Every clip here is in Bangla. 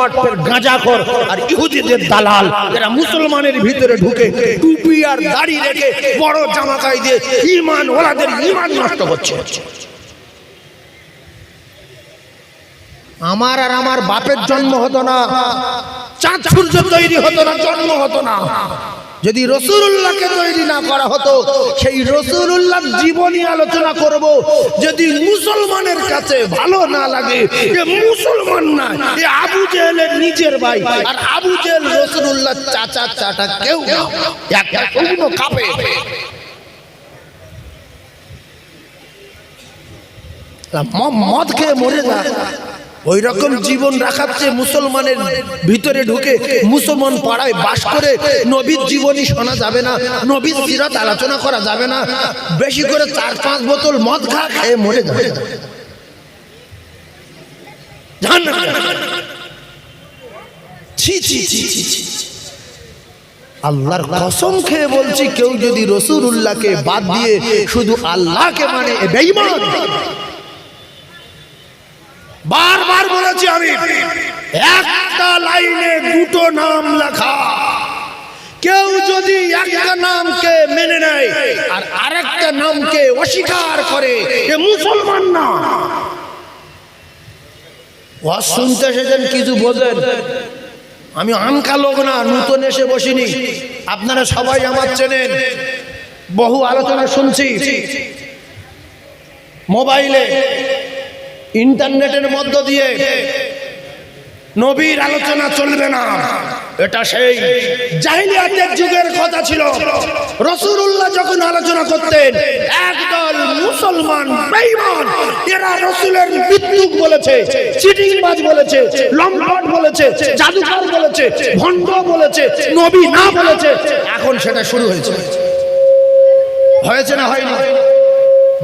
লম্পট গাঁজাখোর আর ইহুদিদের দালাল এরা মুসলমানের ভিতরে ঢুকে টুপি আর দাড়ি রেখে বড় জামা গায়ে দিয়ে ঈমান ওলাদের ঈমান নষ্ট করছে। আমার আর আমার বাপের জন্ম হতো না, চাঁদ সূর্য তৈরি হতো না, জন্ম হতো না যদি রাসূলুল্লাহকে তৈরি না করা হতো। সেই রাসূলুল্লাহর জীবনী আলোচনা করব। যদি মুসলমানের কাছে ভালো না লাগে, এ মুসলমান না, এ আবু জেহেলের নিজের ভাই। আর আবু জেহেল রাসূলুল্লাহর চাচা চাটা কেউ না, একটা কোনো কাপে। মদ খেয়ে মরে যা, ওই রকম জীবন রাখাচ্ছে মুসলমানের ভিতরে ঢুকে মুসলমান পাড়ায় বাস করে নবীর জীবনী শোনা যাবে না, নবীর সিরাত আলোচনা করা যাবে না, বেশি করে 4-5 বোতল মদ খেয়ে মরে যাবে। আল্লাহর কসম খেয়ে বলছি, কেউ যদি রাসূলুল্লাহকে বাদ দিয়ে শুধু আল্লাহকে মানে বেঈমান। বারবার বলেছি আমি, একটা লাইনে দুটো নাম লেখা। কেউ যদি একটা নামকে মেনে নেয় আর আরেকটা নামকে অস্বীকার করে, এ মুসলমান না। ওয়াজ শুনতে এসেছেন, কিছু বোঝেন। আমি আনকা লোক না, নতুন এসে বসিনি। আপনারা সবাই আমার চেনেন, বহু আলোচনা শুনছি মোবাইলে, ইন্টারনেটের মধ্য দিয়ে। নবীর আলোচনা চলবে না, এটা সেই জাহিলিয়াতের যুগের কথা ছিল। রাসূলুল্লাহ যখন আলোচনা করতেন, একদল মুসলমান বেঈমান, এরা রাসূলের বিদ্রুপ বলেছে, চিটিংবাজ বলেছে, লম্পট বলেছে, জাদুকর বলেছে, ভণ্ড বলেছে, নবী না বলেছে। এখন সেটা শুরু হয়েছে। হয়েছে না হয়নি?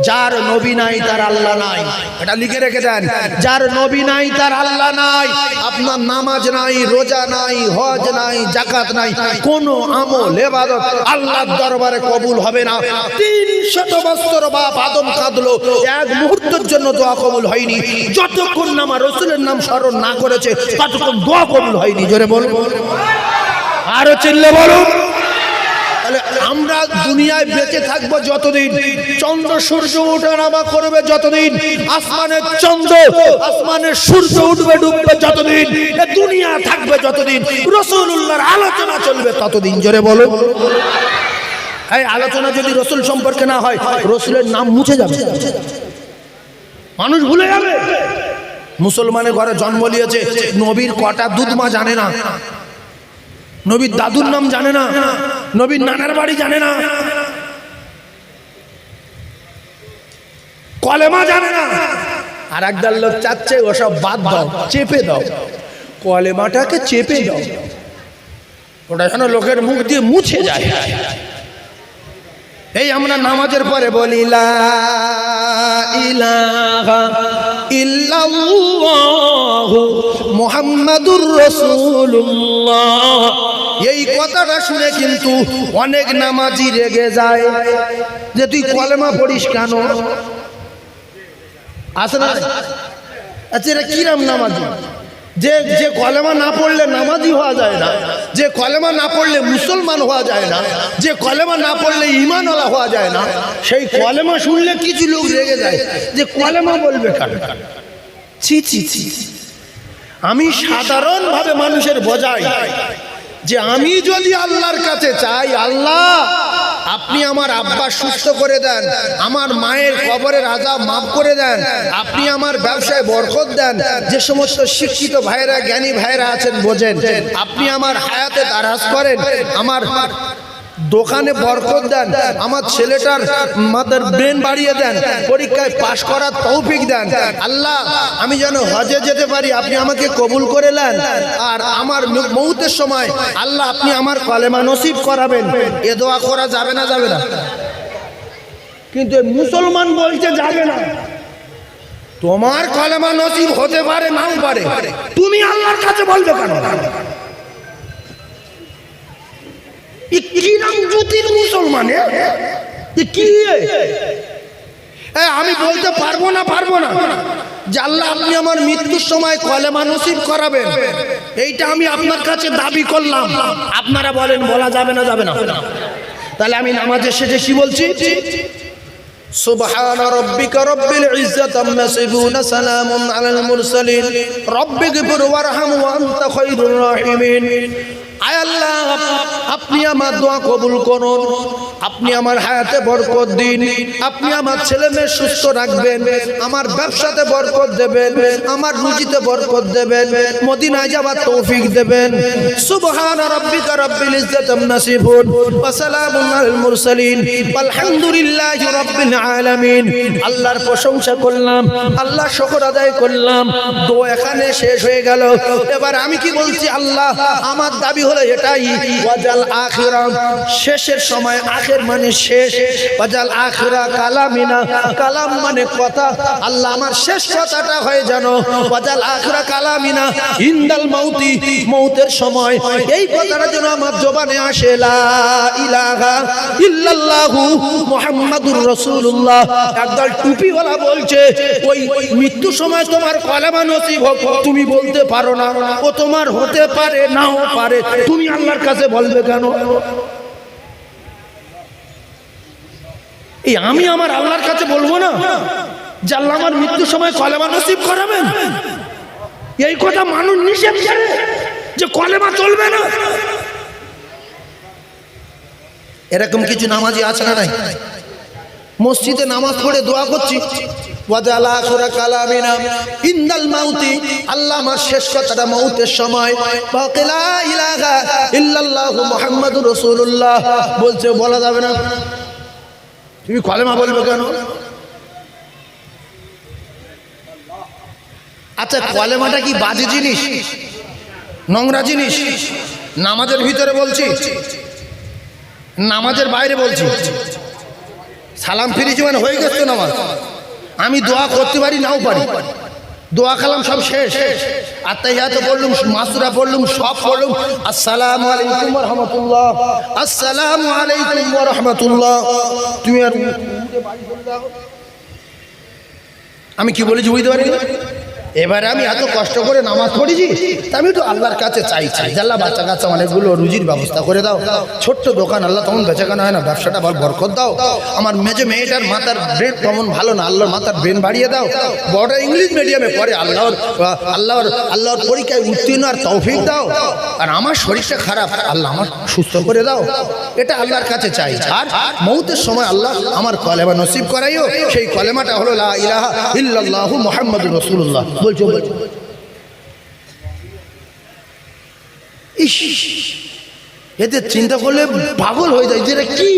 যার নবী নাই তার আল্লাহ নাই, এটা লিখে রেখে দেন। যার নবী নাই তার আল্লাহ নাই। আপনার নামাজ নাই, রোজা নাই, হজ নাই, যাকাত নাই, কোন আমল ইবাদত আল্লাহর দরবারে কবুল হবে না। 300 বছর বাপ আদম কাঁদলো, এক মুহূর্তের জন্য দোয়া কবুল হয়নি। যতক্ষণ না আমার রাসূলের নাম স্মরণ না করেছে, ততক্ষণ দোয়া কবুল হয়নি। জোরে বলুন, আরো চিল্লে বলুন। তাহলে আমরা দুনিয়ায় বেঁচে থাকবো যতদিন, চন্দ্র সূর্য ওঠা নামা করবে যতদিন, আসমানের চন্দ্র আসমানের সূর্য উঠবে ডুববে যতদিন, দুনিয়া থাকবে যতদিন, রাসূলুল্লাহর আলোচনা চলবে ততদিন। জোরে বলো। এই আলোচনা যদি রাসূল সম্পর্কে না হয়, রাসূলের নাম মুছে যাবে, মানুষ ভুলে যাবে। মুসলমানের ঘরে জন্ম নিয়েছে, নবীর কটা দুধ মা জানে না, নবীর দাদুর নাম জানে না, নবীর নানার বাড়ি জানে না, কলেমা জানে না। আর একদল লোক চাচ্ছে ওসব বাদ দাও, চেপে দাও, কলেমাটাকে চেপে দাও, ওটা যেন লোকের মুখ দিয়ে মুছে যায়। এই আমরা নামাজের পরে বলি লা ইলাহা ইল্লাল্লাহু মুহাম্মাদুর রাসূলুল্লাহ। এই কথাটা শুনে কিন্তু অনেক নামাজি রেগে যায় যে তুই কলেমা পড়িস কেন? আসে না? আচ্ছা, এটা কিরাম নামাজি? যে কলেমা না পড়লে নামাজি হওয়া যায় না, যে কলেমা না পড়লে মুসলমান হওয়া যায় না, যে কলেমা না পড়লে ঈমানওয়ালা হওয়া যায় না, সেই কলেমা শুনলে কিছু লোক রেগে যায় যে কলেমা বলবে কেন? ছি ছি ছি। আমি সাধারণভাবে মানুষের বোঝাই যে আমি যদি আল্লাহর কাছে চাই, আল্লাহ আপনি আমার আব্বা সুস্থ করে দেন, আমার মায়ের কবরের আযাব মাফ করে দেন, আপনি আমার ব্যবসায় বরকত দেন, যে সমস্ত শিক্ষিত ভাইরা জ্ঞানী ভাইরা আছেন বোঝেন, আপনি আমার হায়াতে দারাজ করেন, আমার দোকানে বরকত দেন, আমার ছেলেটার মাথার ব্রেন বাড়িয়ে দেন, পরীক্ষায় পাশ করার তৌফিক দেন, আল্লাহ আমি যেন হজে যেতে পারি, আপনি আমাকে কবুল করে নেন, আর আমার মৌতের সময় আল্লাহ আপনি আমার কলেমা নসিব করাবেন। এ দোয়া করা যাবে না? যাবে না? কিন্তু মুসলমান বলছে যাবে না। তোমার কলেমা নসিব হতে পারে, নাও পারে, তুমি আল্লাহর কাছে বলবে কেন? কি নাম জ্যোতির মুসলমান? কি আমি বলতে পারবো না যে আল্লাহ আপনি আমার মৃত্যুর সময় কলেমা নসিব করাবেন, এইটা আমি আপনার কাছে দাবি করলাম। আপনারা বলেন বলা যাবে না? যাবে না। তাহলে আমি নামাজের শেষে কি বলছি? সুবহান রাব্বিকা রাব্বিল ইজ্জাতি আম্মা ইয়াসিফুন সালামুন আলাল মুরসালিন রাব্বিগফির ওয়ারহাম ওয়া আনতা খায়রুর রাহিমিন। আয় আল্লাহ, আপনি আমার দোয়া কবুল করুন, আপনি আমার হায়াতে বরকত দিন, আপনি আমার ছেলে মেয়ে সুস্থ রাখবেন, আমার ব্যবসাতে বরকত দেবেন, আমার রুজিতে বরকত দেবেন, মদিনায় যাওয়ার তৌফিক দেবেন। সুবহান রাব্বিকা রাব্বিল ইজ্জাতি আম্মা ইয়াসিফুন ওয়া সালামুন আলাল মুরসালিন আলহামদুলিল্লাহি রাব্বিল আলামিন। আল্লাহর প্রশংসা করলাম, আল্লাহ শুকর আদায় করলাম, দোয়া এখানে শেষ হয়ে গেল। এবার আমি কি বলছি? আল্লাহ আমার দাবি হলো এটাই, ওয়াজাল আখিরা, শেষের সময়, আখির মানে শেষ, ওয়াজাল আখিরা কালামিনা, কালাম মানে কথা, আল্লাহ আমার শেষ কথাটা হয় জানো, ওয়াজাল আখিরা কালামিনা ইনদাল মাউতি, মৌতের সময় এই কথাটা যেন আমার জবানে আসে, লা ইলাহা ইল্লাল্লাহু মুহাম্মাদুর রাসূলুল্লাহ। একদল টুপিওয়ালা বলছে ওই মৃত্যুর সময় তোমার কলেমা নসিব হোক, তুমি বলতে পারো না, ও তোমার হতে পারে নাও পারে, তুমি আল্লাহর কাছে বলবে কেন? এই আমি আমার আল্লাহর কাছে বলবো না যে আল্লাহ আমার মৃত্যুর সময় কলেমা নসিব করাবেন? এই কথা মানুষ নিষেধ করে যে কলেমা চলবে না। এরকম কিছু নামাজি আছে না নাই? মসজিদে নামাজ পড়ে দোয়া করছি, ওয়াজাল আখিরা কালামিনা ইনদাল মাউতি, আল্লাহ আমার শেষ কথাটা মৌতের সময়, লা ইলাহা ইল্লাল্লাহু মুহাম্মাদুর রাসূলুল্লাহ বলছে, বলা যাবে না? তুমি কলেমা বলবে কেন? আচ্ছা, কলেমাটা কি বাজে জিনিস, নোংরা জিনিস? নামাজের ভিতরে বলছি, নামাজের বাইরে বলছি, সালাম ফিরেছি মানে হয়ে গেছে নামাজ। আমি দোয়া করতে পারি নাও পারি, দোয়া কালাম সব শেষ, আত্তাহিয়াত পড়লুম, মাসুরা পড়লুম, সব পড়লুম, আসসালামু আলাইকুম ওয়া রাহমাতুল্লাহ, আসসালামু আলাইকুম ওয়া রাহমাতুল্লাহ, তুমি আর আমি কি বলেছি বুঝতে পারি? এবারে আমি এত কষ্ট করে নামাজ পড়েছি, আমি একটু আল্লাহর কাছে চাইছি, আল্লাহ বাচ্চা কাচ্চা অনেকগুলো রুজির ব্যবস্থা করে দাও, ছোট্ট দোকান, আল্লাহ তখন বেচাকেনা হয় না, ব্যবসাটা বরকত দাও, আমার মেজে মেয়েটার মাথার ব্রেন তেমন ভালো না, আল্লাহর মাথার ব্রেন বাড়িয়ে দাও, বড়টা ইংলিশ মিডিয়ামে পড়ে, আল্লাহর পরীক্ষায় উত্তীর্ণ আর তৌফিক দাও, আর আমার শরীরটা খারাপ, আল্লাহ আমার সুস্থ করে দাও, এটা আল্লাহর কাছে চাই। আর মৌতের সময় আল্লাহ আমার কলেমা নসিব করাইও, সেই কলেমাটা হলো লা ইলাহা ইল্লাল্লাহু মুহাম্মাদুর রাসূলুল্লাহ বলছো। ইস, এদের চিন্তা করলে পাগল হয়ে যায়, যেটা কি?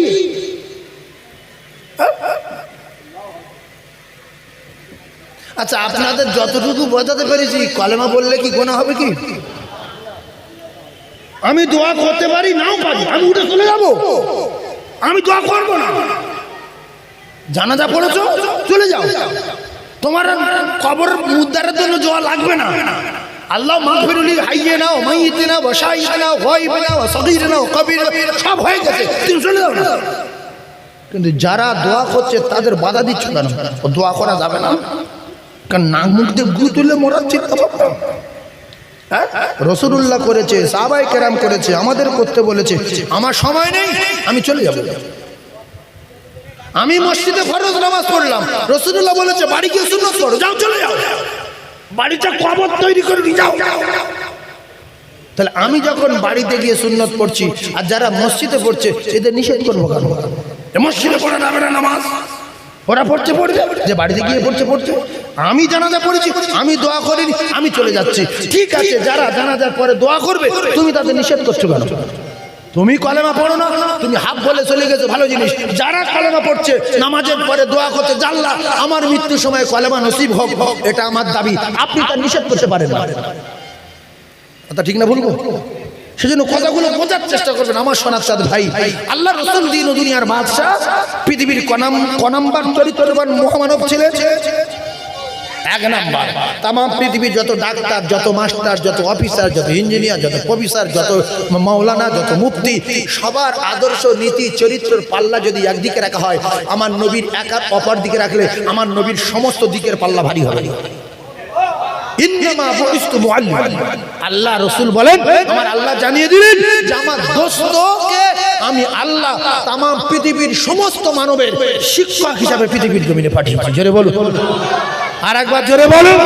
আচ্ছা, আপনাদের যতটুকু বোঝাতে পেরেছি, কলেমা বললে কি গোনা হবে কি? আমি দোয়া করতে পারি নাও পারি, আমি উঠে চলে যাবো, আমি দোয়া করবো না। জানাজা পড়েছো, চলে যাও, তোমার কবর উদ্ধারের জন্য দোয়া লাগবে না। আল্লাহ মাগফিরুলি হাইয়িনা ওয়া মাইয়িতিনা ওয়া শাহিদিনা ওয়া গায়বিনা ওয়া সগীরিনা ওয়া কবীরিনা, সব হয়ে গেছে, তুমি চলে যাও না। কিন্তু যারা দোয়া করছে তাদের বাধা দিচ্ছ কেন? দোয়া করা যাবে না, কারণ নাক মুখ দিয়ে গু তুলে মরার চিন্তা ভাবনা। রাসূলুল্লাহ করেছে, সাহাবায়ে কেরাম করেছে, আমাদের করতে বলেছে, আমার সময় নেই, আমি চলে যাব। আমি মসজিদে ফরজ নামাজ পড়লাম, রাসূলুল্লাহ বলেছে বাড়ি গিয়ে সুন্নাত পড়ো, যাও চলে যাও, বাড়িতে কবর তৈরি করে দিয়ে যাও। তাহলে আমি যখন বাড়িতে গিয়ে সুন্নাত পড়ছি, আর যারা মসজিদে পড়ছে, এদের নিষেধ করবো কেন? মসজিদে পড়া যাবে না নামাজ, ওরা পড়ছে পড়ছে, যে বাড়িতে গিয়ে পড়ছে পড়ছে। আমি জানাজা পড়েছি, আমি দোয়া করিনি, আমি চলে যাচ্ছি, ঠিক আছে। যারা জানাজার পরে দোয়া করবে, তুমি তাদের নিষেধ করছো কেন? তুমি কলেমা পড়ো না, তুমি হাফ বলে চলে গেছো, ভালো জিনিস। যারা কলেমা পড়ছে, নামাজের পরে দোয়া করছে, আল্লাহ আমার মৃত্যুর সময় কলেমা নসিব হোক, এটা আমার দাবি, আপনি তার নিষেধ করতে পারেন না। কথা ঠিক না বলবো? সেজন্য কথাগুলো বোঝার চেষ্টা করবেন আমার সোনার চাঁদ ভাই। আল্লাহ রাসূল দিন ও দুনিয়ার বাদশা, পৃথিবীর ক নাম্বার চরিত্রবান মহামানব ছিলেন। এক নাম্বার। তাম পৃথিবীর যত ডাক্তার, যত মাস্টার, যত অফিসার, যত ইঞ্জিনিয়ার, যত প্রফেসর, যত মাওলানা, যত মুফতি, সবার আদর্শ নীতি চরিত্রের পাল্লা যদি একদিকে রাখা হয়, আমার নবীর একার অপর দিকে রাখলে আমার নবীর সমস্ত দিকের পাল্লা ভারী হবে। আল্লাহ রসুল বলেন, আমার আল্লাহ জানিয়ে দিলেন যে আমার দোস্তকে আমি আল্লাহ তাম পৃথিবীর সমস্ত মানবের শিক্ষক হিসাবে পৃথিবীর জমিনে পাঠিয়েছি। জোরে বলুন, আর একবার জোরে বলুন।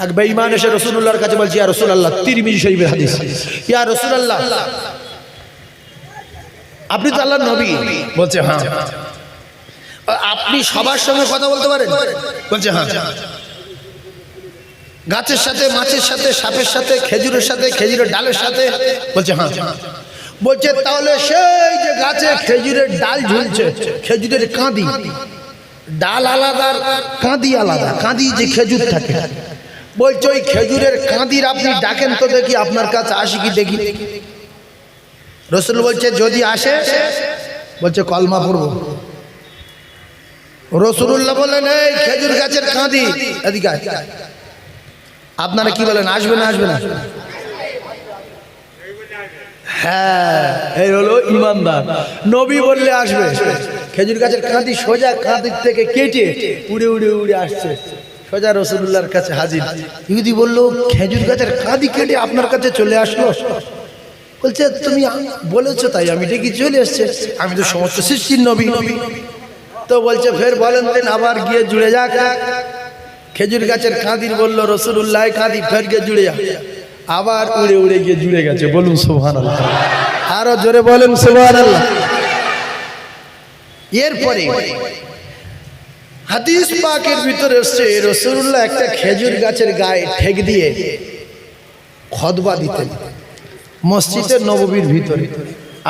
এক বেঈমান এসে রাসূলুল্লাহর কাছে বলছে, ইয়া রাসূলুল্লাহ, তিরমিজি শরীফের হাদিস, ইয়া রাসূলুল্লাহ, আপনি তো আল্লাহর নবী। বলছে হ্যাঁ। আপনি সবার সঙ্গে কথা বলতে পারেন? বলছে হ্যাঁ। গাছের সাথে, মাছের সাথে, সাপের সাথে, খেজুরের সাথে, খেজুরের ডালের সাথে? বলছে হ্যাঁ। বলছে তাহলে সেই যে গাছে খেজুরের ডাল ঝুলছে, খেজুরের কাঁদি, ডাল আলাদা, কাঁদি আলাদা, কাঁদি যে খেজুর থাকে, বলছে ওই খেজুরের কাঁদির আপনি ডাকেন তো দেখি, আপনার কাছে আসি কি দেখি। রসুল বলছে যদি আসে, বলছে কলমা পড়বো। রাসূলুল্লাহ বলেন, এই খেজুর গাছের কাঁদি এদিকে আয়। আপনারা কি বলেন, আসবে না আসবে না? হ্যাঁ, এই হলো ইমানদার। নবী বললে আসবে। খেজুর গাছের কাঁদি সোজা কাঁদির থেকে কেটে উড়ে উড়ে উড়ে আসছে, সোজা রাসূলুল্লাহর কাছে হাজির। ইহুদি বলল, খেজুর গাছের কাঁদি কেটে আপনার কাছে চলে আসলো? বলছে তুমি বলেছো তাই আমি ডেকে চলে এসছে, আমি তো সমস্ত সৃষ্টির নবী। তো বলছে ফের বলেন দেন, আবার গিয়ে জুড়ে যাক। খেজুর গাছের কাঁদির বলল রাসূলুল্লাহ কাঁদি, ফের গিয়ে জুড়ে যাক। আবার উড়ে উড়ে গিয়ে জুড়ে গেছে। বলুন সুবহানাল্লাহ, আরো জোরে বলেন সুবহানাল্লাহ। এরপরে হাদিস পাকের ভিতরে এসছে রাসূলুল্লাহ একটা খেজুর গাছের গায়ে ঠেক দিয়ে খুতবা দিতেন মসজিদের নববীর ভিতরে।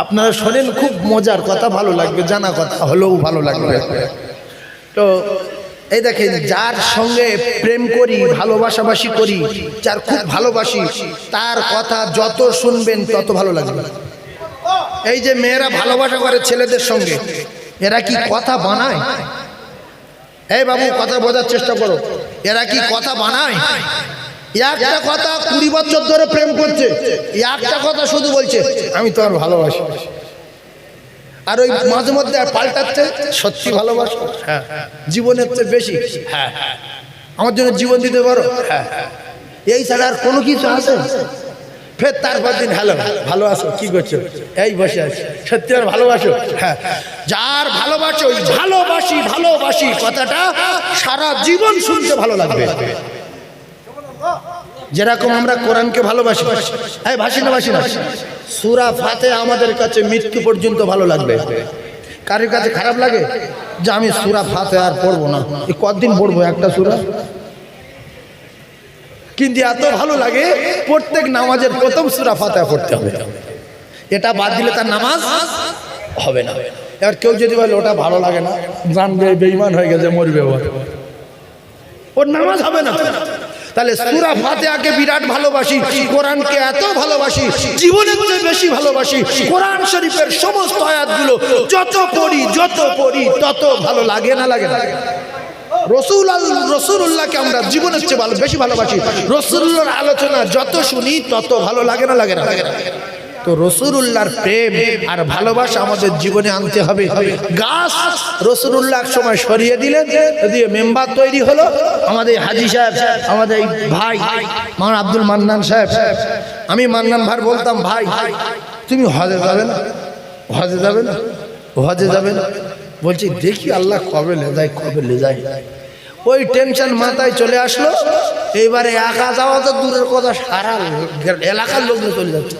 আপনারা শোনেন, খুব মজার কথা, ভালো লাগবে, জানা কথা হলেও ভালো লাগবে। তো এই দেখেন, যার সঙ্গে প্রেম করি, ভালোবাসাবাসি করি, যার খুব ভালোবাসি, তার কথা যত শুনবেন তত ভালো লাগবে। এই যে মেয়েরা ভালোবাসা করে ছেলেদের সঙ্গে, এরা কি কথা বানায়? এই বাবু, কথা বোঝার চেষ্টা করো, এরা কি কথা বানায়? একটা কথা 20 বছর ধরে প্রেম করছে, একটা কথা শুধু বলছে আমি তোমার ভালোবাসি, আর ওই মাঝে মধ্যে পাল্টাচ্ছে সত্যি ভালোবাসো, হ্যাঁ জীবনের চেয়ে বেশি, হ্যাঁ আমার জন্য জীবন দিতে পারো, হ্যাঁ এই ছাড়া আর কোনো কিছু আছে? ফের তারপর দিন হ্যালো, ভালো আছো, কি করছো? এই বসে আছি। সত্যি আর ভালোবাসো? হ্যাঁ। যার ভালোবাসো, ওই ভালোবাসি ভালোবাসি কথাটা সারা জীবন শুনতে ভালো লাগবে। যেরকম আমরা কোরআনকে ভালোবাসি, এই ভাসি না ভাসি না, সূরা ফাতিহা আমাদের কাছে মৃত্যু পর্যন্ত ভালো লাগবে। কারোর কাছে খারাপ লাগে যে আমি সূরা ফাতিহা আর পড়বো না, এই কতদিন পড়বো একটা সূরা? কিন্তু এত ভালো লাগে প্রত্যেক নামাজের প্রথম সূরা ফাতিহা পড়তে হবে। এটা বাদ দিলে তার নামাজ হবে না। এবার কেউ যদি বলে ওটা ভালো লাগে না, জানবে বেঈমান হয়ে গেছে, মরবে, ওর নামাজ হবে না। তাহলে সূরা ফাতিহাকে বিরাট ভালোবাসি, কোরআনকে এত ভালোবাসি, জীবনের চেয়ে বেশি ভালোবাসি। কোরআন শরীফের সমস্ত আয়াতগুলো যত পড়ি তত ভালো লাগে না লাগে না? রাসূলুল্লাহকে আমরা জীবনের চেয়ে বেশি ভালোবাসি। রাসূলুল্লাহর আলোচনা যত শুনি তত ভালো লাগে না লাগে না? তো রাসূলুল্লাহর প্রেম আর ভালোবাসা আমাদের জীবনে আনতে হবে। গাছ রাসূলুল্লাহ এক সময় সরিয়ে দিলেন, দিয়ে মেম্বার তৈরি হলো। আমাদের হাজী সাহেব, আমাদের ভাই মাওলানা আব্দুল মান্নান সাহেব, আমি মান্নান ভাই বলতাম, ভাই তুমি হজে যাবে না? হজে যাবে না? হজে যাবে না? বলছি দেখি আল্লাহ কবে লে যায়। ওই টেনশন মাথায় চলে আসলো। এইবারে একা যাওয়া তো দূরের কথা, সারা এলাকার লোক চলে যাচ্ছে,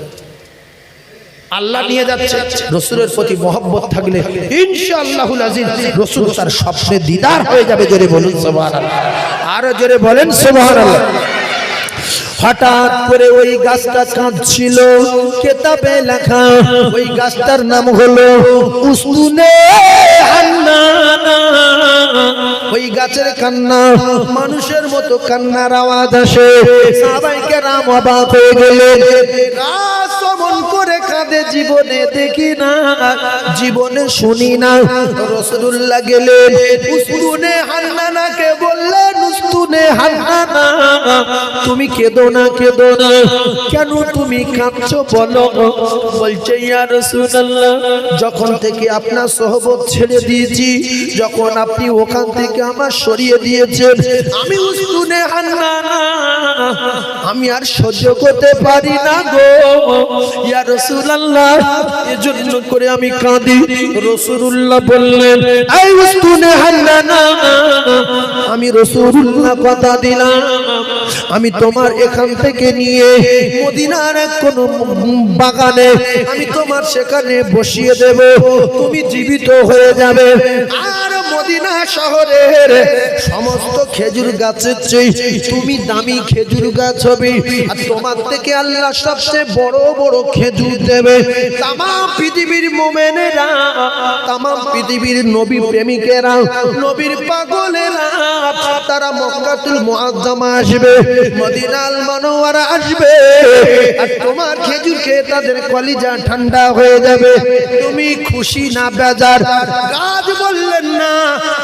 আল্লাহ নিয়ে যাচ্ছে। রাসূলের প্রতি মহব্বত থাকলে ইনশাআল্লাহুল আযীম রাসূল তার স্বপ্নে দিদার হয়ে যাবে। জোরে বলুন সুবহানাল্লাহ, আরো জোরে বলেন সুবহানাল্লাহ। হঠাৎ করে ওই গাছটা কাঁদছিল, কিতাবে লেখা ওই গাছটার নাম হলো উসতুনে হান্নানা। ওই গাছের কান্না মানুষের মতো কান্নার আওয়াজ আসে। সাহাবায়ে কেরাম অবাক হয়ে গেলেন, গাছ অমন করে কাঁদে জীবনে দেখি না, জীবনে শুনি না। রাসূলুল্লাহ গেলেন উস্তুনে হান্নানাকে বললেন, উস্তুনে হান্নানা তুমি কেঁদো না, কেঁদো না, কেন তুমি কাঁদছো বলো? বলছে ইয়া রাসূলুল্লাহ, যখন থেকে আপনার সোহবত ছেড়ে দিয়েছি, যখন আপনি ওখান থেকে আমার সরিয়ে দিয়েছেন, আমি উস্তুনে হান্নানা আমি আর সহ্য করতে পারি না গো ইয়া রাসূলুল্লাহ, এজন্য করে আমি কাঁদি। রাসূলুল্লাহ বললেন, এই উস্তুনে হান্নানা আমি রাসূলুল্লাহ কথা দিলাম, আমি তোমার এখান থেকে নিয়ে মদিনার কোন বাগানে আমি তোমার সেখানে বসিয়ে দেব, তুমি জীবিত হয়ে যাবে। আর মদিনা শহরের সমস্ত খেজুর গাছের চেয়ে তুমি দামি খেজুর গাছ হবে, আর তোমার থেকে আল্লাহ সবচেয়ে বড় বড় খেজুর দেবে। তাম পৃথিবীর মুমিনেরা, তাম পৃথিবীর নবী প্রেমিকেরা, নবীর পাগলেরা তারা মক্কাতুল মুআজ্জামা আসবে, মদিনাল মুনাওয়ারা আসবে, আর তোমার খেজুর খেয়ে তাদের কলিজা ঠান্ডা হয়ে যাবে। তুমি খুশি না বেজার? গাছ বললেন না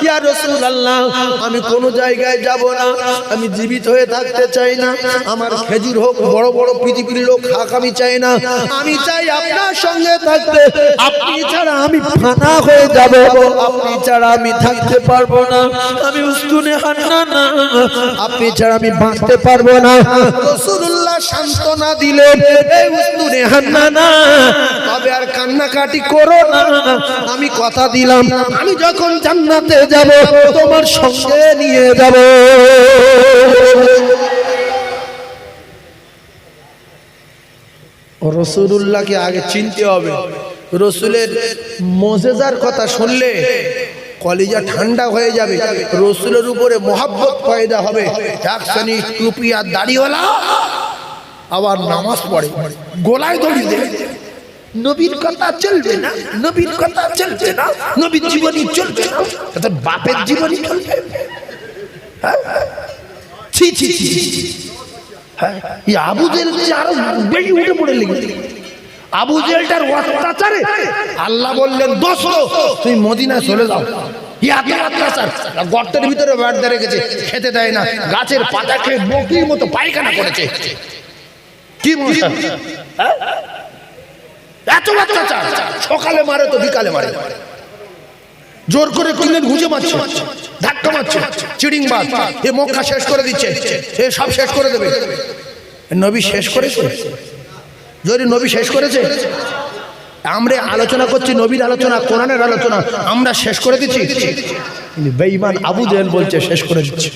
ইয়া রাসূলুল্লাহ, আমি কোন জায়গায় যাব না, আমি জীবিত হয়ে থাকতে চাই না, আমার খেজুর হোক বড় বড় পৃথিবীর লোক খাক, আমি চাই না, আমি চাই আপনার সঙ্গে থাকতে, আপনি ছাড়া আমি ফানা হয়ে যাব, আপনি ছাড়া আমি থাকতে পারবো না, আমি উস্তুনে হান্নানা আপনি ছাড়া আমি বাঁচতে পারবো না। রাসূলুল্লাহ সান্ত্বনা দিলেন, এই উস্তুনে হান্নানা তবে আর কান্নাকাটি করো না, আমি কথা দিলাম আমি যখন জান্নাতে যাব তোমার সঙ্গে নিয়ে যাব। রাসূলুল্লাহকে আগে চিনতে হবে। রাসূলের মুজিজার কথা শুনলে কলিজা ঠান্ডা হয়ে যাবে, রাসূলের উপরে মহব্বত পয়দা হবে। এক শ্রেণী টুপি আর দাড়িওয়ালা আবার নামাজ পড়ে, গোলায় দড়ি দেয়, নবীর কথা চলবে না, নবীর কথা চলবে না, নবীর জীবনী চলবে না, তোর বাপের জীবনী চলবে। ছি ছি ছি, এই আবু জেহেল আরো বেশি উঠে পড়ে লেগেছে। আবু জেহেলটার অত্যাচারে আল্লাহ বললেন, দোস্ত তুমি মদিনায় চলে যাও। গর্তের ভিতরে বেড়ে রেখেছে, খেতে দেয় না, গাছের পাতা খেয়ে বকরির মতো পায়খানা করেছে। কি মজা, এত অত্যাচার, সকালে মারে তো বিকালে মারে, জোর করে কিনে গুঁজে মারছে, ধাক্কা মারছে, চিড়িং বাজ, এ মক্কা শেষ করে দিচ্ছে, এ সব শেষ করে দেবে। নবী শেষ করেছে? যদি নবী শেষ করেছে? আমরা আলোচনা করছি নবীর আলোচনা, কোরআনের আলোচনা, আমরা শেষ করে দিচ্ছি। বেঈমান আবু জেহেল বলছে শেষ করে দিচ্ছে।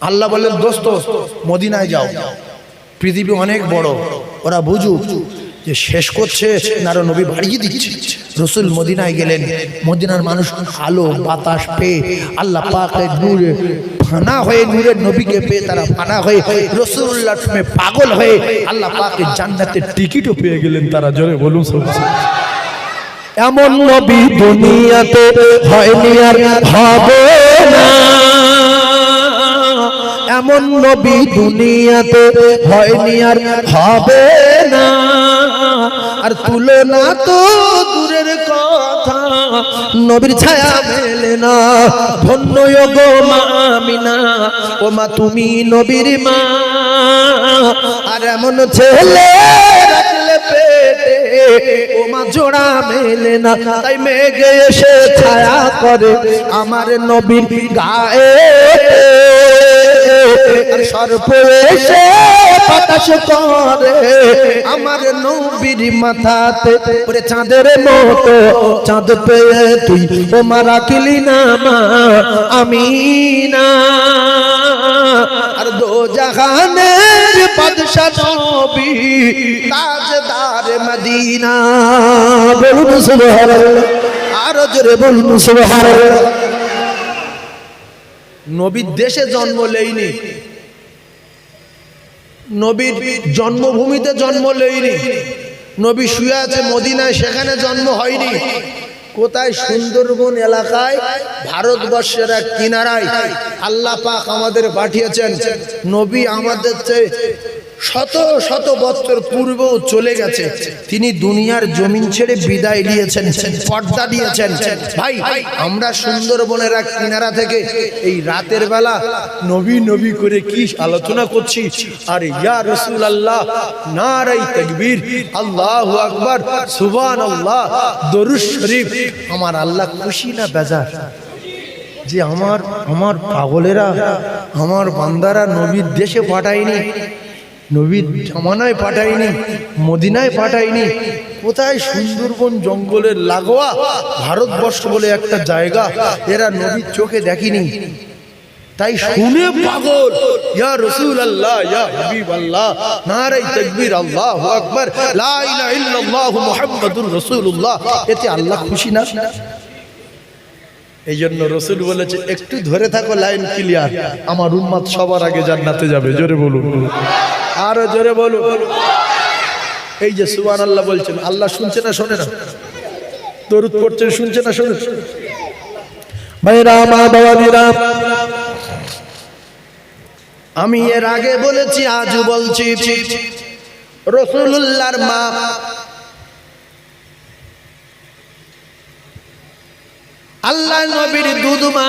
আল্লাহ বললেন, দোস্ত মদিনায় যাও, পৃথিবী অনেক বড়, ওরা বুঝুক যে শেষ করছে না আরো নবী বাড়িয়ে দিচ্ছে। রাসূল মদিনায় গেলেন, মদিনার মানুষ আলো বাতাস পেয়ে আল্লাহ পাকের নূরে ফানা হয়ে, নূরের নবীকে পেয়ে তারা ফানা হয়ে রাসূলুল্লাহ প্রেমে পাগল হয়ে আল্লাহ পাকের জান্নাতের টিকিটও পেয়ে গেলেন তারা। জোরে বলুন সুবহানাল্লাহ। এমন নবী দুনিয়াতে হয়নি আর হবে না, এমন নবী দুনিয়াতে হয়নি আর হবে না, আর তুলনা তো দূরের কথা, নবীর ছায়া মেলে না। ধন্য গো মা আমিনা, ও মা তুমি নবীর মা, আর এমন ছেলে রাখলে পেটে ও মা জোড়া মেলে না। তাই মেঘে এসে ছায়া করে আমার নবীর গায়ে, আর সর্প এসে বাতাস করে আমার নবীর মাথাতে। ওরে চাঁদের মতো চাঁদ পেয়ে তুই ও মা রাখলি না মা আমিনা, আর দো জাহানের বাদশা নবী তাজদার মদিনা। বলুন সুবহানাল্লাহ, আরো জোরে বলুন সুবহানাল্লাহ। নবীর দেশে জন্ম লইনি, নবীর জন্মভূমিতে জন্ম লইনি, নবী শুয়ে আছে মদিনায়, সেখানে জন্ম হয়নি। কোথায়? সুন্দরবন এলাকায়, ভারতবর্ষের এক কিনারায় আল্লাহ পাক আমাদের পাঠিয়েছেন। নবী আমাদের চেয়ে শত শত বছর পূর্বেও চলে গেছে, তিনি দুনিয়ার জমিন ছেড়ে বিদায় নিয়েছেন, পর্দা দিয়েছেন। ভাই আমরা সুন্দরবনের এক কিনারা থেকে এই রাতের বেলা নবী নবী করে কি আলোচনা করছি, আর ইয়া রাসূলুল্লাহ, নারায়ে তাকবীর, আল্লাহু আকবার, সুবহানাল্লাহ, দরুদ শরীফ। আমার আল্লাহ খুশি না বেজার যে আমার পাগলেরা, আমার বান্দারা নবীর দেশে পাঠায়নি, নবীর জামানায় পাঠায়নি, মদিনায় পাঠায়নি, কোথায় সুন্দরবন জঙ্গলের লাগোয়া ভারতবর্ষ বলে একটা জায়গা, এরা নবীর চোখে দেখেনি। তাই শুনে পাগল, ইয়া রাসূলুল্লাহ, ইয়া হাবিবাল্লাহ, নারায়ে তাকবীর, আল্লাহু আকবার, লা ইলাহা ইল্লাল্লাহু মুহাম্মাদুর রাসূলুল্লাহ। এতে আল্লাহ খুশি না? এই জন্য রসুল বলেছে, একটু ধরে থাকো, লাইন ক্লিয়ার, আমার উম্মত সবার আগে জান্নাতে যাবে। জোরে বলুন, আরো জোরে বলুন। এই যে সুবহানাল্লাহ বলছেন, আল্লাহ শুনছে না শোনে না? দরুদ পড়ছেন, শুনছে না শোনে? ভাইরা মা বাবারা, আমি এর আগে বলেছি, আজও বলছি, রাসূলুল্লাহর মা আল্লাহ নবীর দুধ মা,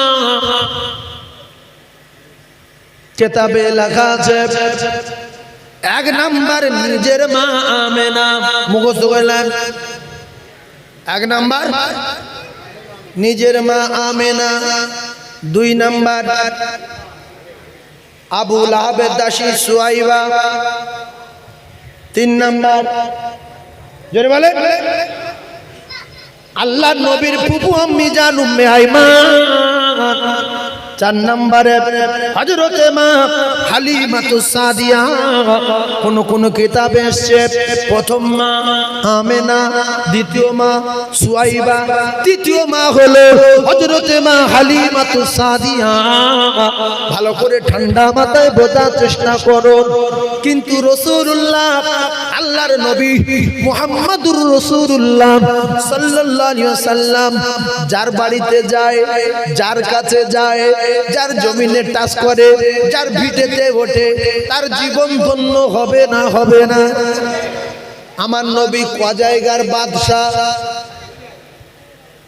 কিতাবে লেখা আছে এক নাম্বার নিজের মা আমেনা, মুখস্থ করলেন, এক নাম্বার নিজের মা আমেনা, দুই নাম্বার আবু লাহাবের দাসী সুয়াইবা, তিন নাম্বার জোরে বলে আল্লাহ নবীর ফুফু আম্মি জান উম্মে আইমান, চার নম্বরে হযরতে মা হালিমাতুস সাদিয়া। কোন কিতাবে এসেছে প্রথম মা আমেনা, দ্বিতীয় মা সুয়াইবা, তৃতীয় মা হলো হযরতে মা হালিমাতুস সাদিয়া। ভালো করে ঠান্ডা মাথায় বোঝার চেষ্টা করো। কিন্তু রাসূলুল্লাহ, আল্লাহর নবী মুহাম্মদুর রাসূলুল্লাহ সাল্লাল্লাহু আলাইহি ওয়াসাল্লাম যার বাড়িতে যায়, যার কাছে যায়, যার জমিনে টাচ করে, যার ভিটেতে ওঠে, তার জীবন ধন্য হবে না? হবে না? আমার নবী ক জায়গার বাদশা?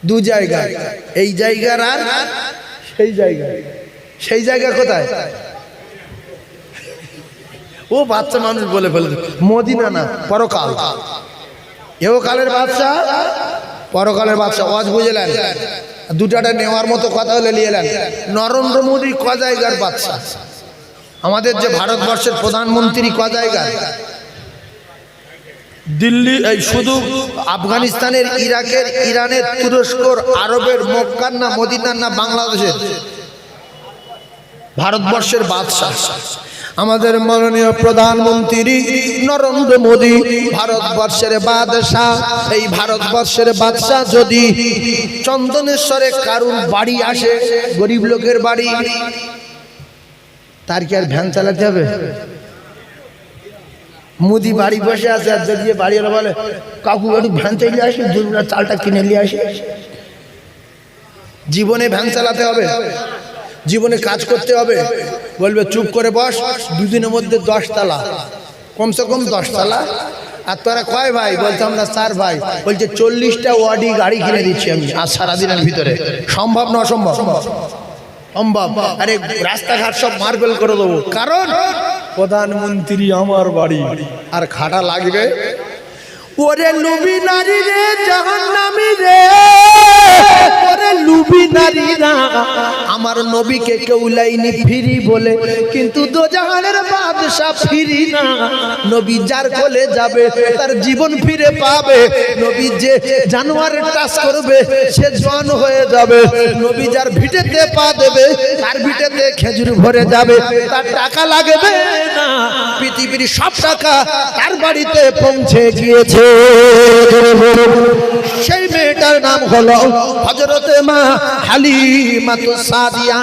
দু জায়গায়, এই জায়গার আর সেই জায়গায়। সেই জায়গা কোথায়? ও বাচ্চা মানুষ বলে ফেলবে, মদিনা না, পরকাল। এহকালের বাদশা, পরকালের বাদশা। ওয়াজ বুঝলেন? দুটাটা নেওয়ার মতো কথা হলে নিয়ে এলেন। নরেন্দ্র মোদী ক জায়গার বাদশা? আমাদের যে ভারতবর্ষের প্রধানমন্ত্রী ক জায়গার? দিল্লি, এই শুধু আফগানিস্তানের, ইরাকের, ইরানের, তুরস্কর, আরবের, মক্কার না, মদিনার না, বাংলাদেশের? ভারতবর্ষের বাদশাহ আমাদের মাননীয় প্রধানমন্ত্রী নরেন্দ্র মোদী, ভারতবর্ষের বাদশাহ। এই ভারতবর্ষের বাদশাহ যদি চন্দনেশ্বরে কারুর বাড়ি আসে, গরিব লোকের বাড়ি, তার কি আর ভ্যান চালাতে হবে? মোদি বাড়ি বসে আছে, আর যদি বাড়ি এলো বলে কাকু একটু ভ্যান চালিয়ে আসি, দুধ চালটা কিনে নিয়ে আসি, জীবনে ভ্যান চালাতে হবে? জীবনে কাজ করতে হবে? বলবে চুপ করে বস, দুদিনের মধ্যে 10 তালা, কমসে কম 10 তালা। আর তোরা কয় ভাই? বলছে আমরা 4 ভাই। বলছে 40টা ওয়াডি গাড়ি কিনে দিচ্ছি আমি আর সারাদিনের ভিতরে। সম্ভব না অসম্ভব? সম্ভব। আরে রাস্তাঘাট সব মার্বেল করে দেবো, কারণ প্রধানমন্ত্রী আমার বাড়ি। আর খাটা লাগবে। ওরে লুবি নারী রে, জাহান্নামী রে, ওরে লুবি নারীরা, আমার নবীকে কেউ লাইনি ফিরি বলে, কিন্তু দোজাহানের বাদশা ফিরি না। নবী যার কোলে যাবে তার জীবন ফিরে পাবে। নবী যে জানোয়ারের টাচ করবে সে জওয়ান হয়ে যাবে। নবী যার ভিটেতে পা দেবে তার ভিটেতে খেজুর ভরে যাবে। তার টাকা লাগবে না, পৃথিবীর সব টাকা তার বাড়িতে পৌঁছে গিয়েছে। সেই মেয়েটার নাম হলো হযরতে মা হালিমাতুস সাদিয়া।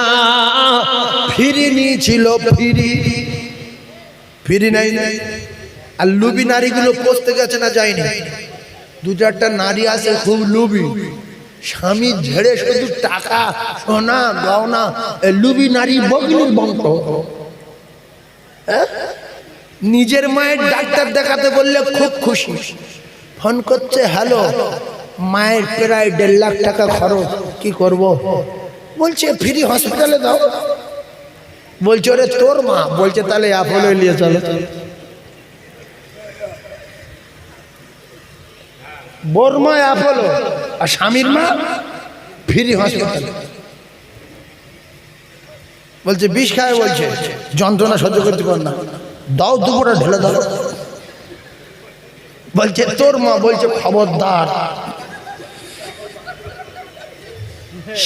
ফিরিনি ছিল, ফিরি নাই। আর লুবি নারীগুলো পৌঁছতে গেছে না, যায়নি। 2-4টা নারী আছে খুব লুবি, স্বামী ঝেড়ে শুধু টাকা, সোনা, গয়না। লুবি নারী বগলির বংশ। নিজের মায়ের ডাক্তার দেখাতে বললে খুব খুশি, ফোন করছে, হ্যালো, মায়ের প্রায় 1.5 লাখ টাকা খরচ, কি করব? বলছে ফ্রি হসপিটালে দাও। বলছে ওরে তোর মা? বলছে তাহলে অ্যাপোলো নিয়ে চলো। বোর মা অ্যাপোলো আর স্বামীর মা ফ্রি হসপিটাল। বলছে বিষ খায়, বলছে যন্ত্রণা সহ্য করতে পার না, দাও দুপুরে ঢেলে দাও। বলছে তোর মা? বলছে খবরদার।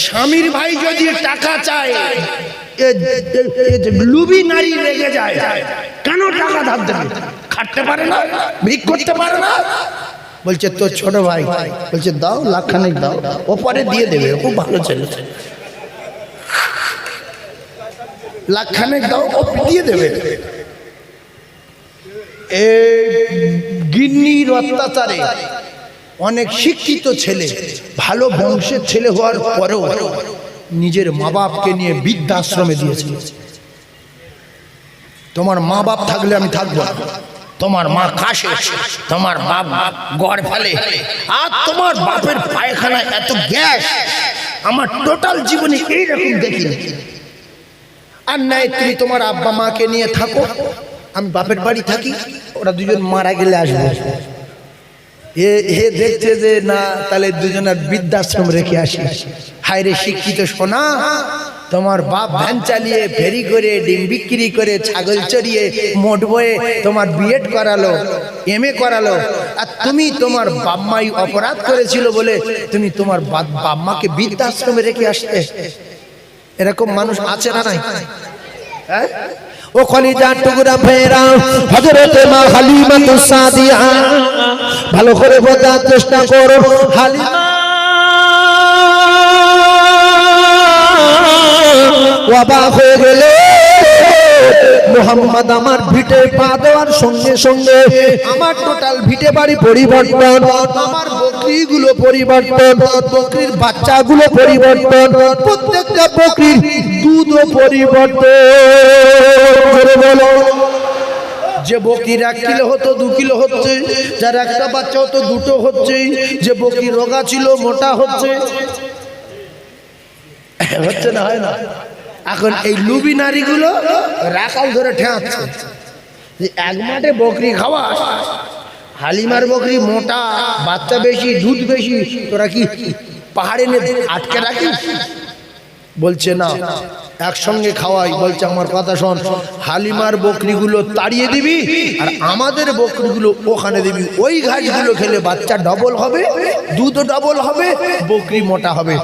স্বামীর ভাই যদি টাকা চায়, লুবি নারী রেগে যায়, কেন টাকা ধার দেবে? খাটতে পারে না, ভিক করতে পারে না। বলছে তোর ছোট ভাই? বলছে দাও, লাখখানেক দাও, ওপরে দিয়ে দেবে, খুব ভালো ছেলে, লাখখানেক দাও, ও দিয়ে দেবে। গিন্নির অত্যাচারে অনেক শিক্ষিত ছেলে, ভালো বংশের ছেলে হওয়ার পরেও নিজের মা বাপকে নিয়ে বৃদ্ধাশ্রমে দিয়েছে। তোমার মা বাপ থাকলে আমি থাকবো না, তোমার মা কাশে, তোমার বাপ গড় ফেলে, আর তোমার বাপের পায়খানা এত গ্যাস, আমার টোটাল জীবনে এইরকম দেখিনি। আর নাই তুমি তোমার আব্বা মাকে নিয়ে থাকো, আমি বাপের বাড়ি থাকি, ওরা দুজন মারা গেলে আসবো। এ দেখছে যে না, তাহলে দুজনের বৃদ্ধাশ্রম রেখে আসি। হায় রে শিক্ষিত সোনা, তোমার বাপ ভ্যান চালিয়ে, ফেরি করে, ডিম বিক্রি করে, ছাগল চড়িয়ে, মোট বয়ে তোমার বিএড করালো, এমএ করালো, আর তুমি তোমার বাপ মাই অপরাধ করেছিল বলে তুমি তোমার বাপ মাকে বৃদ্ধাশ্রমে রেখে আসতে। এরকম মানুষ আছে না নাই? হ্যাঁ, ও কলিজার টুকরা ফেরা হযরত মা হালিমাতুস সাদিয়া, ভালো করে বোঝার চেষ্টা করো। হালিমা অবাক হয়ে গেলে, মুহাম্মদ আমার ভিটে পা দেওয়ার সঙ্গে সঙ্গে আমার টোটাল ভিটে বাড়ি পরিবর্তন, আমার বকরিগুলো পরিবর্তন, বকরির বাচ্চাগুলো পরিবর্তন, প্রত্যেকটা বকরির দুধও পরিবর্তন। যে বকরির 1 কিলো হতো 2 কিলো হচ্ছে, যার একটা বাচ্চা হতো 2টো হচ্ছে, যে বকরি রোগা ছিল মোটা হচ্ছে। হচ্ছে না, হয় না? এখন এই লুবি নারীগুলো রাখাল ধরে ঠেকাচ্ছে যে এক মাঠে বকরি খাওয়া, হালিমার বকরি মোটা, বাচ্চা বেশি, দুধ বেশি, তোরা কি পাহাড়ে আটকে রাখিস? বলছে না, একসঙ্গে খাওয়াই। বলছে আমার কথা শোন, হালিমার বকরিগুলো তাড়িয়ে দিবি আর আমাদের বকরিগুলো ওখানে দিবি, ওই ঘাসগুলো খেলে বাচ্চা ডবল হবে, দুধও ডবল হবে, বকরি মোটা হবে।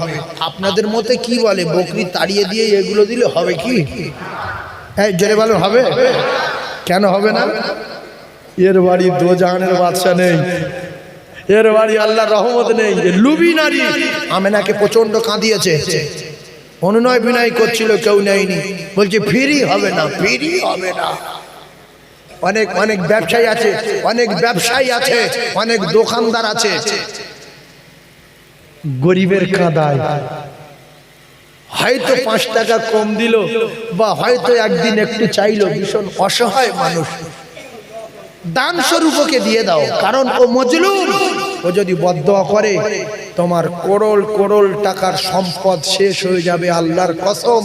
আপনাদের মতে কি বলে, বকরি তাড়িয়ে দিয়ে এগুলো দিলে হবে কি? হ্যাঁ জোরে বলো, হবে? কেন হবে না? এর বাড়ি দোজাহানের বাদশা নেই, এর বাড়ি আল্লাহর রহমত নেই। লুবি নারী আমেনাকে প্রচন্ড কাঁদিয়েছে, অনুনয় বিনয় করছিল, কেউ নেয়নি। বলছে ফ্রি হবে না, ফ্রি হবে না। অনেক অনেক ব্যবসায়ী আছে, অনেক ব্যবসায়ী আছে, অনেক দোকানদার আছে, গরিবের কাঁদায় হয়তো 5 টাকা কম দিল, বা হয়তো একদিন একটু চাইলো, ভীষণ অসহায় মানুষ, দান স্বরূপ ওকে দিয়ে দাও, কারণ ও মজলুম। ও যদি বদদোয়া করে তোমার করোড় করোড় টাকার সম্পদ শেষ হয়ে যাবে। আল্লাহর কসম,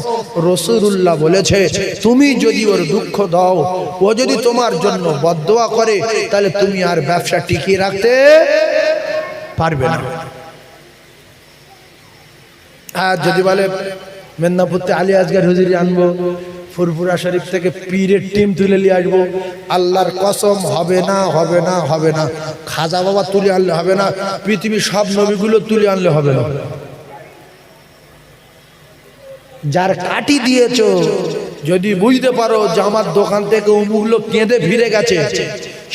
রাসূলুল্লাহ বলেছে তুমি যদি ওর দুঃখ দাও, ও যদি তোমার জন্য বদদোয়া করে, তাহলে তুমি আর ব্যবসা টিকিয়ে রাখতে পারবে না। আর যদি বলে মেদিনীপুরতে আলী আসগার হুজুরি আনবো, ফুরফুরা শরীফ থেকে পীরের টিম তুলে নিয়ে আসবো, আল্লাহর কসম হবে না, হবে না, হবে না। খাজা বাবা তুলে আনলে হবে না, পৃথিবীর সব নবীগুলো তুলে আনলে হবে না। যার কাটি দিয়েছো, যদি বুঝতে পারো যে আমার দোকান থেকে অমুক লোক কেঁদে ফিরে গেছে,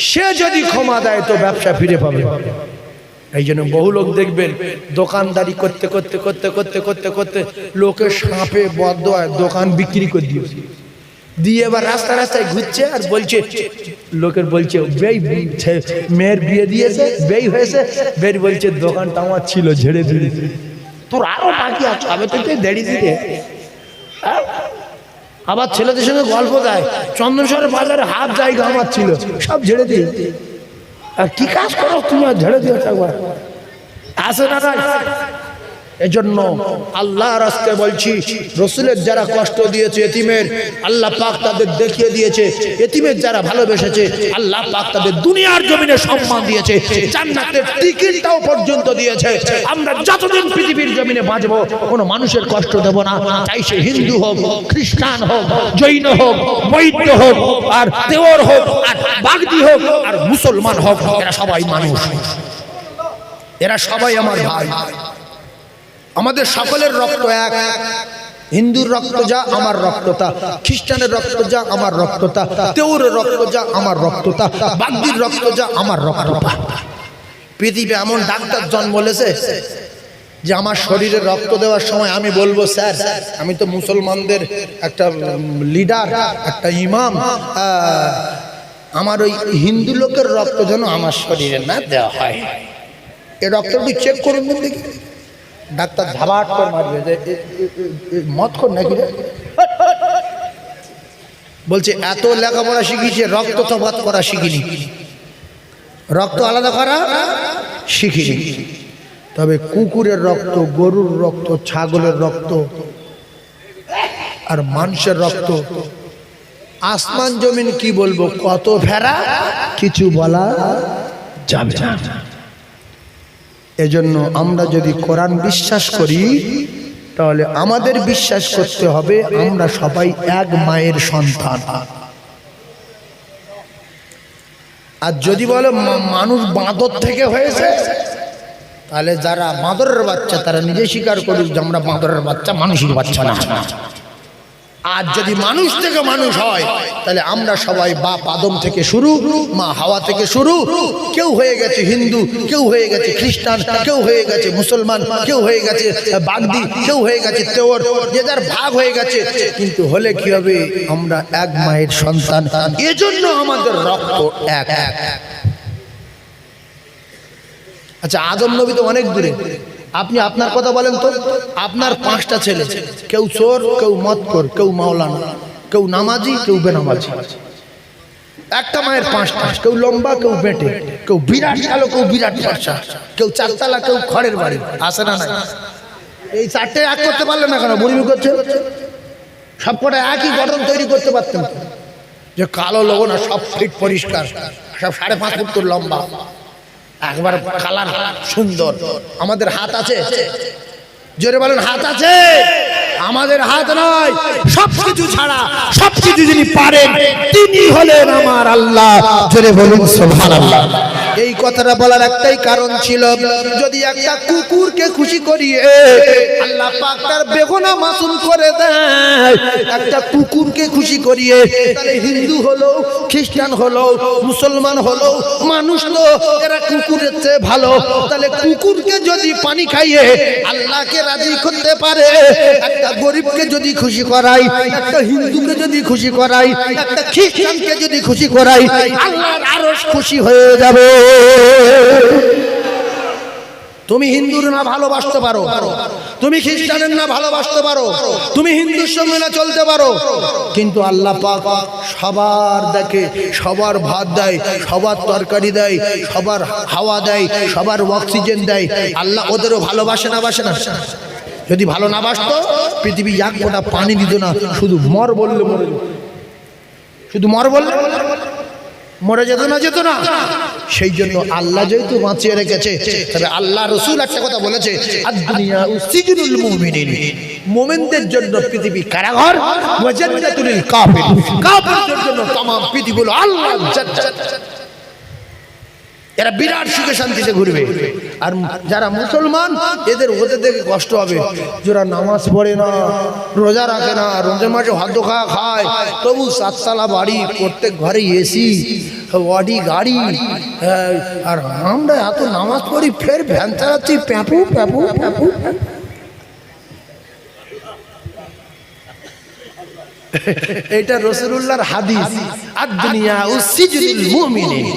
সে যদি ক্ষমা দেয় তো ব্যবসা ফিরে পাবে। এই জন্য বহু লোক দেখবেন দোকানদারি করতে করতে করতে করতে করতে করতে লোকের সাপে বদদোয়ায় দোকান বিক্রি করে দিয়ে এবার রাস্তা রাস্তায় ঘুরছে আর বলছে, লোকের বলছে মেয়ের বিয়ে দিয়েছে, বেই হয়েছে, বের বলছে দোকানটা আমার ছিল, ঝেড়ে দিয়েছে, তোর আরো বাকি আছে, আমি তো দেড়ি দিতে। আবার ছেলেদের সঙ্গে গল্প দেয়, চন্দনেশ্বরের বাজারে হাফ জায়গা আমার ছিল, সব ঝেড়ে দিই। আর কি কাজ করো তুমি, আর ঝেড়ে দিও একবার, আসে না নাই। এজন্য আল্লাহর রাস্তায় বলছি, রসুলের যারা কষ্ট দিয়েছে এতিমের, আল্লাহ পাক তাদের দেখিয়ে দিয়েছে। এতিমের যারা ভালোবেসেছে, আল্লাহ পাক তাদের দুনিয়ার জমিনে সম্মান দিয়েছে, জান্নাতের টিকিটটাও পর্যন্ত দিয়েছে। আমরা যতদিন পৃথিবীর জমিনে বাঁচবো, কোনো মানুষের কষ্ট দেব না, চাই সে হিন্দু হোক, খ্রিস্টান হোক, জৈন হোক, বৌদ্ধ হোক, আর দেওর হোক, আর বাগদি হোক, আর মুসলমান হোক, এরা সবাই মানুষ, এরা সবাই আমার ভাই। আমাদের সকলের রক্ত এক, হিন্দুর রক্ত যা আমার রক্ততা, খ্রিস্টানের রক্ত যা আমার রক্ততা, দেওরের রক্ত যা আমার রক্ততা, বাগদির রক্ত যা আমার রক্ততা। পৃথিবী এমন ডাক্তার জন্ম বলেছে যে আমার শরীরে রক্ত দেওয়ার সময় আমি বলবো, স্যার আমি তো মুসলমানদের একটা লিডার, একটা ইমাম, আমার ওই হিন্দু লোকের রক্ত যেন আমার শরীরে না দেওয়া হয়, এই রক্তটি চেক করুন দেখি। ডাক্তার ঝাবাট করে মারবে যে মত কর নাকি রে, বলছে এত লেখাপড়া শিখিছে, রক্ত তফাৎ করা শিখিনি, রক্ত আলাদা করা শিখিনি। তবে কুকুরের রক্ত, গরুর রক্ত, ছাগলের রক্ত আর মানুষের রক্ত, আসমান জমিন কি বলবো, কত ভেড়া, কিছু বলা যাবে না। এজন্য আমরা যদি কোরআন বিশ্বাস করি, তাহলে আমাদের বিশ্বাস করতে হবে আমরা সবাই এক মায়ের সন্তান। আর যদি বলে মানুষ বাঁদর থেকে হয়েছে, তাহলে যারা বাঁদরের বাচ্চা তারা নিজে স্বীকার করুক যে আমরা বাঁদরের বাচ্চা, মানুষের বাচ্চা না। আর যদি মানুষ থেকে মানুষ হয়, তাহলে আমরা সবাই বাপ আদম থেকে শুরু, মা হাওয়া থেকে শুরু, কেউ হয়ে গেছে হিন্দু, কেউ হয়ে গেছে খ্রিস্টান, কেউ হয়ে গেছে মুসলমান, কেউ হয়ে গেছে বাগদি, কেউ হয়ে গেছে তেওর, যে যার ভাগ হয়ে গেছে। কিন্তু হলে কি হবে, আমরা এক মায়ের সন্তান, এজন্য আমাদের রক্ত এক। আচ্ছা, আদম নবী তো অনেক দূরে, আপনি আপনার কথা বলেন তো। আপনার 5টা ছেলে, কেউ চোর, কেউ মদখোর, কেউ মাওলানা, কেউ নামাজি, কেউ বেনামাজি। একটা মায়ের 5টা, কেউ লম্বা, কেউ বেটে, কেউ বিরাট কালো, কেউ বিরাট ফর্সা, কেউ 4তলা, কেউ খড়ের বাড়ি, আসে না? এই 4টে এক করতে পারলেন না কেন? বুড়িমি করছে। সবকটা একই গঠন তৈরি করতে পারতেন, যে কালো লোক না, সব ফিট পরিষ্কার, সব 5.5 ফুট লম্বা, একবার কালার সুন্দর। আমাদের হাত আছে, জোরে বলেন হাত আছে? আমাদের হাত নয়, সবকিছু ছাড়া সবকিছু যিনি পারেন তিনি হলেন আমার আল্লাহ। জোরে বলুন সুবহানাল্লাহ। এই কথাটা বলার একটাই কারণ ছিল, যদি একটা কুকুরকে খুশি করিয়ে আল্লাহ পাক তার বেগুনা মাসুম করে দেয়, একটা কুকুরকে খুশি করিয়ে, তাহলে হিন্দু হলো, খ্রিস্টান হলো, মুসলমান হলো, মানুষ তো এরা কুকুরের চেয়ে ভালো। তাহলে কুকুরকে যদি পানি খাইয়ে আল্লাহকে রাজি করতে পারে, একটা গরিবকে যদি খুশি করাই, একটা হিন্দুকে যদি খুশি করাই, একটা খ্রিস্টানকে যদি খুশি করাই, আল্লাহর আরশ খুশি হয়ে যাবে। তুমি হিন্দুর না ভালোবাসতে পারো, তুমি খ্রিস্টানের না ভালোবাসতে পারো, তুমি হিন্দুর সঙ্গে না চলতে পারো, কিন্তু আল্লাহ পাক সবার দেখে, সবার ভাত দেয়, সবার তরকারি দেয়, সবার হাওয়া দেয়, সবার অক্সিজেন দেয়। আল্লাহ ওদেরও ভালোবাসে না, বাসে না? যদি ভালো না বাসতো, পৃথিবী এক ফোঁটা পানি দিত না, শুধু মর বললে মরে যেত, শুধু মর বললে মরে যেত না, যেত না। সেই জন্য আল্লাহ যেহেতু বাঁচিয়ে রেখেছে, তবে আল্লাহ রসুল একটা কথা বলেছে, আদ-দুনিয়া সিজনুল মুমিনিন, মুমিনদের জন্য পৃথিবী কারাগার, ওয়া জান্নাতুল কাফির, কাফিরদের জন্য तमाम পৃথিবী হলো আল্লাহর জান্নাত। এরা বিরাট সুখে শান্তিতে ঘুরবে। আর যারা মুসলমান, এদের ওদের দেখে কষ্ট হবে, যারা নামাজ পড়ে না, রোজা রাখে না, রোজার মাঝে হাত খায়, তবু 7তলা বাড়ি, প্রত্যেক ঘরে এসি, অডি গাড়ি, আর আমরা এত নামাজ পড়ি, ফের ভ্যান চালাচ্ছি, প্যাপু প্যাপু প্যাপু। এটা রাসূলুল্লাহর হাদিস, আদ-দুনিয়া সিজনুল মুমিনিন,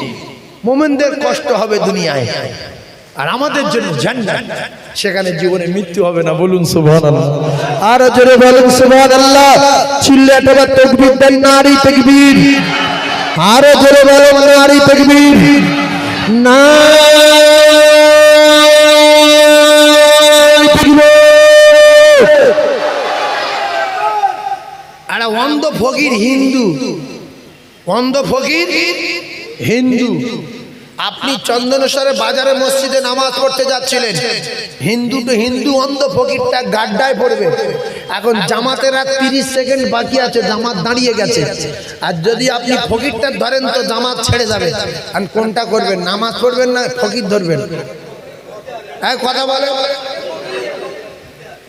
মুমিনদের কষ্ট হবে দুনিয়ায়। আর আমাদের জন্য জান্নাত, সেখানে জীবনে মৃত্যু হবে না। বলুন সুবহানাল্লাহ। আর জোরে বলুন সুবহানাল্লাহ। চিল্লাতে বা তাকবীর দেন, নারী তাকবীর। আর জোরে বলুন নারী তাকবীর। আর অন্ধ ফকির হিন্দু, অন্ধ ফকির হিন্দু। আপনি চন্দনেশ্বরে বাজারে মসজিদে নামাজ পড়তে যাচ্ছিলেন, হিন্দু তো হিন্দু, অন্ধ ফকিরটা গাড্ডায় পড়বে। এখন জামাতের আর 30 সেকেন্ড বাকি আছে, জামাত দাঁড়িয়ে গেছে। আর যদি আপনি ফকিরটা ধরেন তো জামাত ছেড়ে যাবে। আর কোনটা করবেন, নামাজ পড়বেন না ফকির ধরবেন? হ্যাঁ কথা বলে,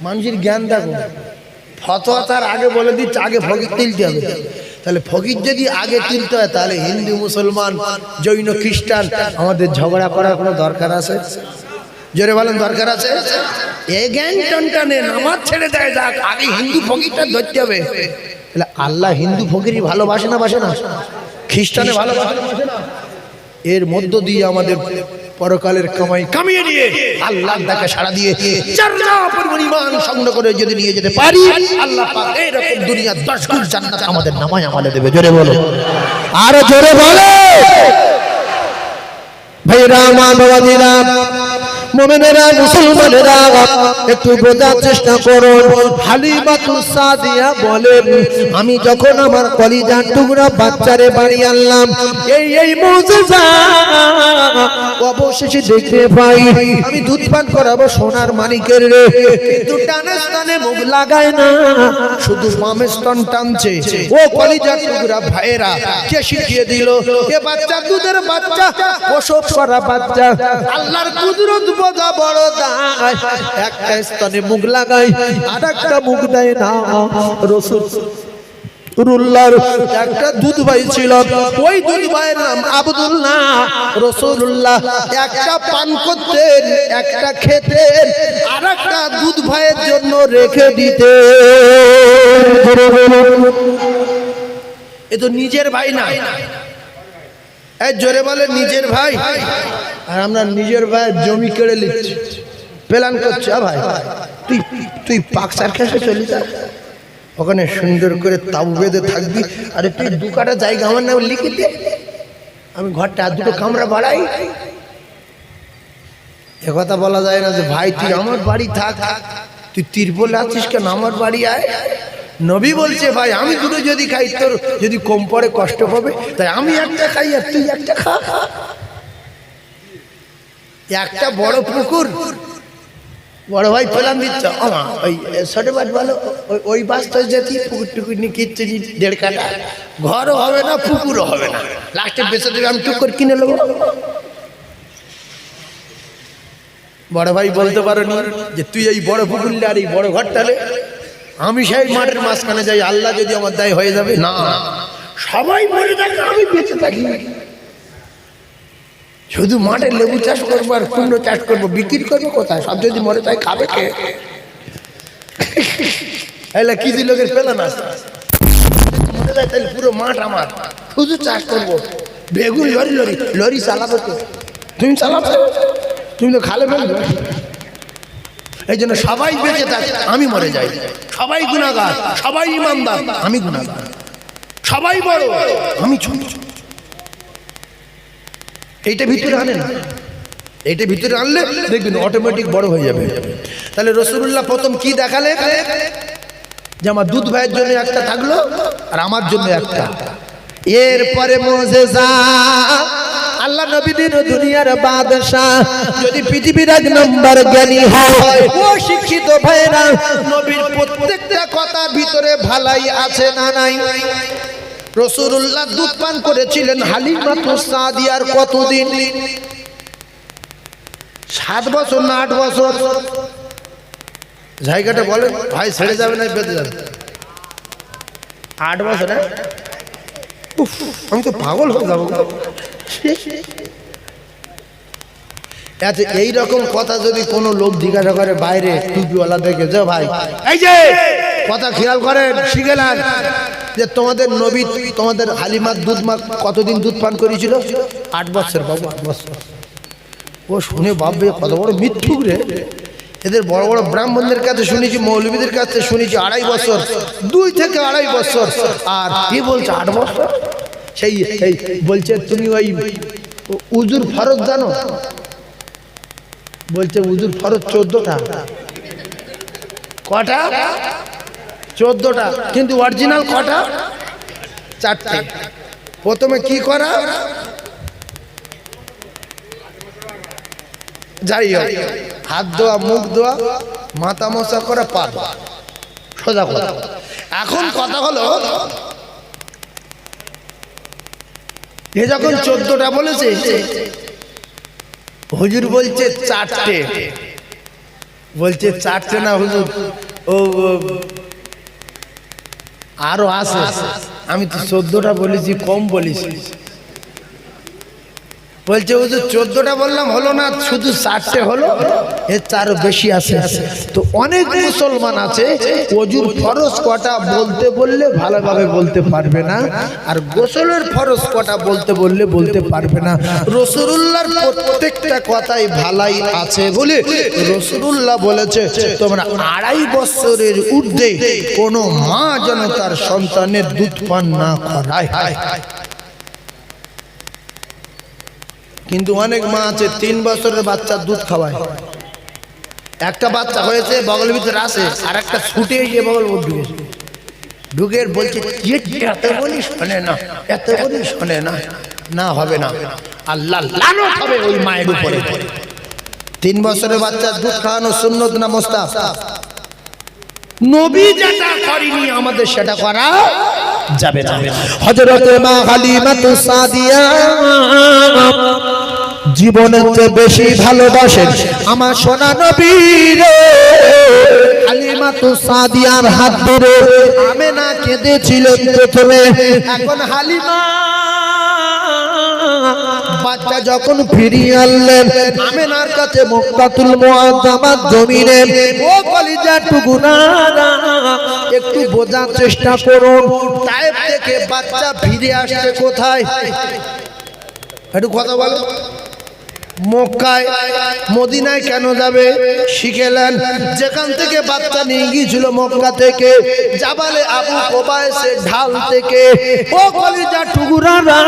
মানুষের জ্ঞান দেখো। ফতোয়া তার আগে বলে দিচ্ছে, আগে ফকির তুলতে হবে। তাহলে ফকির যদি আগে তুলতে হয়, তাহলে হিন্দু মুসলমান জৈন খ্রিস্টান আমাদের ঝগড়া করার কোনো দরকার আছে? জোরে বলেন দরকার আছে? এই জ্ঞান টনটানে নামাজ ছেড়ে দেয়, যাক আগে হিন্দু ফকিরটা ধরতে হবে। তাহলে আল্লাহ হিন্দু ফকিরই ভালোবাসে না, বাসে না? খ্রিস্টানে ভালোবাসে না, বাসে না? এর মধ্য দিয়ে আমাদের পরকালের কামাই কামিয়ে নিয়ে আল্লাহর ডাকে সাড়া দিয়ে পরিমাণ ঈমান সংগ্রহ করে যদি নিয়ে যেতে পারি, আল্লাহ পাক এরকম দুনিয়া 10 গুণ জান্নাত আমাদের নামায় আমলে দেবে। জোরে বলো, আর জোরে বলো। ভাইরা মা বাবাজিরা, মুমিনেরা, মুসলমানেরা, একটু বোঝার চেষ্টা করুন। হালিমাতুস সাদিয়া বলেন, আমি যখন আমার কলিজার টুকরা বাচ্চারে বাড়ি আনলাম, এই মুজিজা অবশেষে দেখতে পাই। আমি দুধ পান করাবো সোনার মানিকের রে, কিন্তু টানে টানে মুখ লাগায় না, শুধু মামের স্তন টানছে। ও কলিজার টুকরা ভাইয়েরা, কে শিখিয়ে দিল? এ বাচ্চা দুধের বাচ্চা, প্রসব করা বাচ্চা। আল্লাহর কুদরত বোঝা বড় দায়। একটা স্তনে মুখ লাগাই, আর একটা মুখ দেয় না। রাসূলুল্লাহর একটা দুধ ভাই ছিল, ওই দুধ ভাইয়ের নাম আব্দুল্লাহ। রাসূলুল্লাহ একটা পান করতেন, একটা খেতেন, আর একটা দুধ ভাইয়ের জন্য রেখে দিতেন। এ তো নিজের ভাই না, এই জোরে বলে নিজের ভাই। আর আমরা নিজের ভাই জমি কেড়ে নিচ্ছি, প্ল্যান করছি। ভাই তুই পাকসার খেসে চলে যা, ওখানে সুন্দর করে তাবু বেঁধে থাকবি। আরে তুই 2 কাঠা জায়গা আমার নামে লিখে দে, আমি ঘরটা আর 2টো কামরা বাড়াই। একথা বলা যায় না যে ভাই তুই আমার বাড়ি থাক, তুই তিরপল আছিস কেন, আমার বাড়ি আয়। নবী বলছে ভাই আমি দুটো যদি খাই, তোর যদি কম পড়ে কষ্ট পাবে, তাই আমি একটা খাই আর তুই একটা খা। একটা বড় পুকুর, বড় ভাই প্ল্যান দিচ্ছে, ওই ছোট বাট ভালো, ওই বাস যেতে পুকুর টুকুর নিয়ে কিনছে 1.5 কাঠা, ঘরও হবে না, পুকুরও হবে না, লাস্টে বেঁচে দেবে, আমি টুক করে কিনে নেবো। বড় ভাই বলতে পারোনি যে তুই এই বড় পুকুর আর এই বড় ঘরটালে আমি সেই মাঠের মাঝখানে যাই, আল্লাহ যদি আমার দায় হয়ে যাবে না, সবাই মরে থাকে আমি বেঁচে থাকি, শুধু মাঠে লেবু চাষ করবো আর কুমড়ো চাষ করবো, বিক্রি করবো কোথায়? সব যদি মরে তাই খাবে কে? কিছু লোকের পেলাম না, মরে যায় তাহলে পুরো মাঠ আমার, শুধু চাষ করবো, বেগুন লরি লরি লরি চালাবো তো, তুমি চালাবো, তুমি তো খালে ফেলবে। এই জন্য সবাই বেঁচে থাকে আমি মরে যাই, সবাই গুনাহগার, সবাই ইমানদার আমি গুনাহগার, সবাই বড় আমি ছোট। এইটা ভিতরে আনে না, এইটা ভিতরে আনলে দেখবেন অটোমেটিক বড় হয়ে যাবে। তাহলে রাসূলুল্লাহ প্রথম কি দেখালেন যে আমার দুধ ভাইয়ের জন্য একটা থাকলো আর আমার জন্য একটা। এরপরে মুজিজা, আল্লাহ নবী দিন দুনিয়ার বাদশা, যদি পৃথিবীর 1 নম্বর জ্ঞানী হয়, ও শিক্ষিত ভাইরা, নবীর প্রত্যেকটা কথার ভিতরে ভালাই আছে না নাই? রাসূলুল্লাহ দুধ পান করেছিলেন হালিমাতুস সাদিয়ার কতদিন? 7 বছর না 8 বছর? জায়গাটা বলেন ভাই, ছেড়ে যাবে না বেঁধে যাবে? 8 বছর? আমি তো পাগল হয়ে যাবো। এই রকম কথা যদি কোনো লোক জিজ্ঞাসা করে বাইরে টুপিওয়ালা দেখে, যে ভাই এই যে কথা খেয়াল করেন, শিখে নেন যে তোমাদের নবী তোমাদের হালিমার দুধ মা কতদিন দুধ পান করেছিল? 8 বছর বাবু, 8 বছর। ও শুনে ভাববে কত বড় মিথ্যুক রে। এদের বড় বড় ব্রাহ্মণদের কাছে শুনেছি, মৌলবীদের কাছে শুনেছি 2.5 বছর, 2 থেকে 2.5 বছর। আর কি বলছে 8 বছর? সেই বলছে তুমি ওই উজুর ফরজ জানো? বলছে উজুর ফরজ 14টা। কটা? 14টা। কিন্তু অরিজিনাল কটা? 4টে। প্রথমে কি করা? যাই হোক, হাত ধোয়া, মুখ ধোয়া, মাথা মশা করা, পা ধোয়া, সোজা কথা। এখন কথা হলো, এ যখন 14টা বলেছে, হুজুর বলছে 4টে। বলছে 4টে না হুজুর, ও আরো আছে। আমি তো 14টা বলেছি, কম বলেছি। বলছে হুজুর 14টা বললাম, হলো না, শুধু 4টে হলো, এর 4 বেশি আছে। তো অনেক মুসলমান আছে ওজুর ফরজ কটা বলতে বললে ভালোভাবে বলতে পারবে না, আর গোসলের ফরজ কটা বলতে বললে বলতে পারবে না। রাসূলুল্লাহর প্রত্যেকটা কথাই ভালাই আছে বলে রাসূলুল্লাহ বলেছে, তোমরা 2.5 বছরের ঊর্ধ্বে কোনো মা যেন তার সন্তানের দুধ পান না করায়। কিন্তু অনেক মা আছে 3 বছরের বাচ্চা দুধ খাওয়ায়। একটা বাচ্চা হয়েছে, বগলের ভিতরে আসে, আর একটা ছুটে গিয়ে বগল ঢুকে বলছে এত বলি শোনে না, এত বলি শোনে না। না, হবে না, আল্লাহ লানত হবে ওই মায়ের উপরে। 3 বছরের বাচ্চা দুধ খাওয়ানো সুন্নত না মুস্তাহাব? নবী যেটা করেনি আমাদের সেটা করা যাবে না। হযরত মা হালিমাতু সাদিয়া জীবনের চেয়ে বেশি ভালোবাসেন আমার সোনা নবী রে। হালিমাতু সাদিয়ার হাত ধরে আমেনা কেঁদেছিলেন প্রথমে। এখন হালিমা বাচ্চা যখন ফিরিয়ে আনলেন আমেনার কাছে মক্কাতুল মুআজ্জামার জমিনে, ও কলিজার টুকুনারা একটু বোঝার চেষ্টা করুন, তায়েফ থেকে বাচ্চা ফিরে আসছে কোথায়? একটু কথা বলো। মক্কায়, মদিনায় কেন যাবে শিখেলেন। যেখান থেকে বাচ্চা নিয়ে গিয়েছিল মক্কা থেকে, জাবালে আবু কোবাইসের ঢাল থেকে। ও কলিজার টুকুরারা,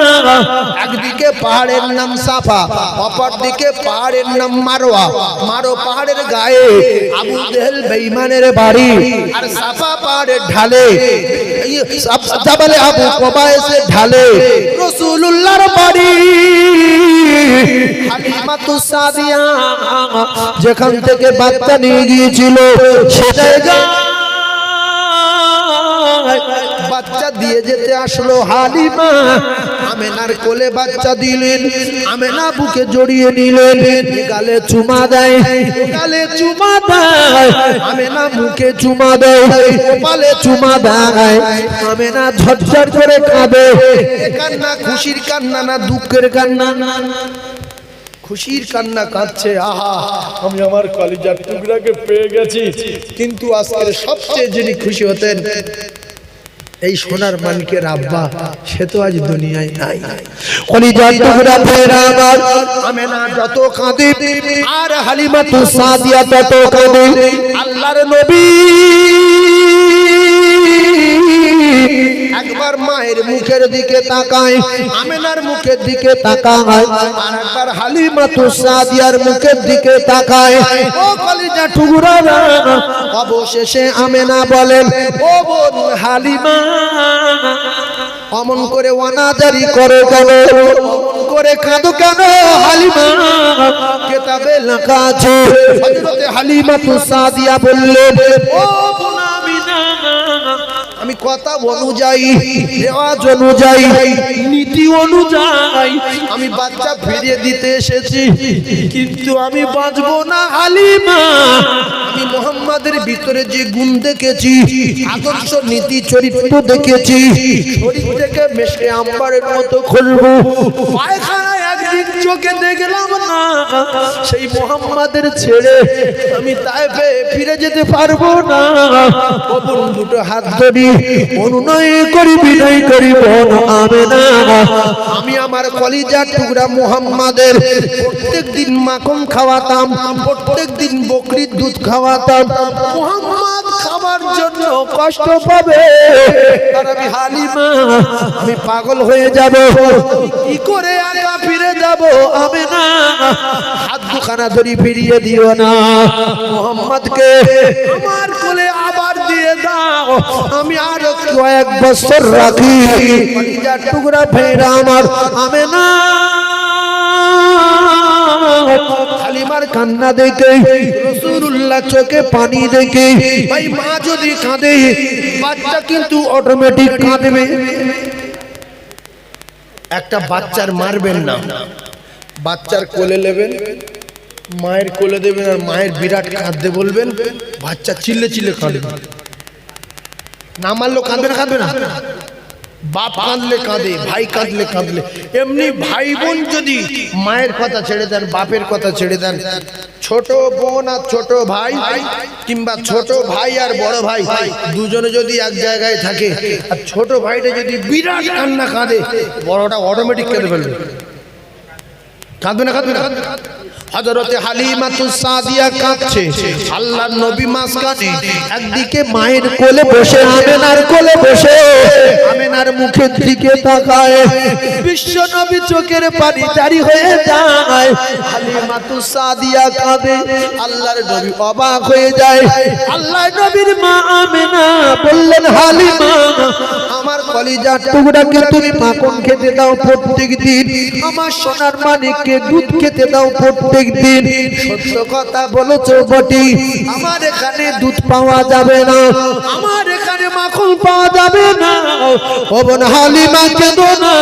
একদিকে পাহাড়ের নাম সাফা, অপর দিকে পাহাড়ের নাম মারওয়া। মারো পাহাড়ের গায়ে আবু জেহেল বেঈমানের বাড়ি, আর সাফা পাহাড়ের ঢালে, জাবালে আবু কোবাইসের ঢালে রাসূলুল্লাহর বাড়ি। হালিমাতু সাদিয়া যেখান থেকে বাচ্চা নিয়ে গিয়েছিল সে জায়গায় বাচ্চা দিয়ে যেতে আসলো হালিমা। আমেনার কোলে বাচ্চা দিলেন, আমেনা বুকে জড়িয়ে নিলেন, গালে চুমা দেয়, গালে চুমা দেয়, আমেনা মুখে চুমা দেয়, কপালে চুমা দেয়। আমেনা ঝরঝর করে কাঁদে। কান্না খুশির কান্না না দুঃখের কান্না? খুশির কান্না কাঁদছে, আহা আমি আমার কলিজার টুকরাকে পেয়ে গেছি। কিন্তু আজকে সবচেয়ে যিনি খুশি হতেন এই সোনার মানিকের আব্বা, সে তো আজ দুনিয়ায় নাই। কলিজার টুকরা ফেরা আমার আমেনা যত কাঁদে আর হালিমাতু সাদিয়া তত কাঁদে। আল্লাহর নবী একবার মায়ের মুখের দিকে তাকায়, আমেনার মুখের দিকে তাকায়, আর একবার হালিমাতু সাদিয়ার মুখের দিকে তাকায়। ও কলিজা টুকরারা, অবশেষে আমেনা বলেন, ও বোন হালিমা, অমন করে অনাদারি করো কেন, অমন করে কাঁদো কেন? হালিমা, কিতাবে লেখা আছে। হযরতে হালিমাতু সাদিয়া বললেন, ও বোন আমিনা, আমি কথা অনুযায়ী, রেওয়াজ অনুযায়ী, নীতি অনুযায়ী আমি বাচ্চা ফিরিয়ে দিতে এসেছি, কিন্তু আমি বাঁচবো না হালিমা। আমি মুহাম্মাদের ভিতরে যে গুণ দেখেছি, আদর্শ নীতি চরিত্র দেখেছি, শরীর থেকে মেশে আম্বারের মতো খুলবো। পায়খানায় একদিন চোখে দেখলাম না সেই মোহাম্মদের ছেড়ে আমি তায়েফে ফিরে যেতে পারবো না। ও বোন দুটো হাত ধরি অনুনয় করি বিনয় করি বোন আমেনা, আমি আমার কলিজার টুকরা মোহাম্মদের প্রত্যেক দিন মাখন খাওয়াতাম, প্রত্যেক দিন বকরির দুধ খাওয়াতাম। মোহাম্মদ খাবার জন্য কষ্ট পাবে আর আমি হালিমা আমি পাগল হয়ে যাব, কি করে একা ফিরে যাব? আমি না, হাত দুখানা ধরি ফিরিয়ে দিও না, মোহাম্মদকে আমার কোলে আবার দিয়ে দাও, আমি আর কয়েক বছর রাখি। কলিজার টুকরা ফেরা আমার আমি না। হালিমার কান্না দেখে রাসূলুল্লাহ চোখে পানি দেখে, ভাই মা যদি কাঁদে বাচ্চা কিন্তু অটোমেটিক কাঁদবে। একটা বাচ্চার মারবেন না, বাচ্চার কোলে নেবেন, মায়ের কোলে দেবেন আর মায়ের বিরাট কাঁদতে বলবেন, বাচ্চা চিল্লে চিল্লে কাঁদবে। না মারলেও কাঁদবে না, কাঁদবে না। বাপ কাঁদলে কাঁদে, ভাই কাঁদলে কাঁদলে। এমনি ভাই বোন যদি মায়ের কথা ছেড়ে দেন, বাপের কথা ছেড়ে দেন, ছোট বোন আর ছোট ভাই কিংবা ছোট ভাই আর বড় ভাই দুজনে যদি এক জায়গায় থাকে আর ছোট ভাইটা যদি বিরাট কান্না কাঁদে, বড়টা অটোমেটিক কেঁদে ফেলবে। কাঁদবে না, কাঁদবে না। হযরতে হালিমাতুস সাদিয়া কাঁদছে, আল্লাহর নবী মাঝখানে একদিকে মায়ের কোলে বসে, আমেনার কোলে বসে আমেনার মুখের দিকে তাকায়, বিশ্ব নবী চোখের পানি জারি হয়ে যায়। হালিমাতুস সাদিয়া কাঁদে, আল্লাহর নবী অবাক হয়ে যায়। আল্লাহর নবীর মা আমেনা বললেন, হালিমা আমার কলিজার টুকরাকে তুমি মাখন খেতে দাও প্রত্যেক দিন, আমার সোনার মানিককে দুধ খেতে দাও প্রত্যেক দিন। সত্য কথা বলেছো বটি, আমার এখানে দুধ পাওয়া যাবে না, আমার এখানে মাখন পাওয়া যাবে না। ও বোন হালিমা কেঁদো না,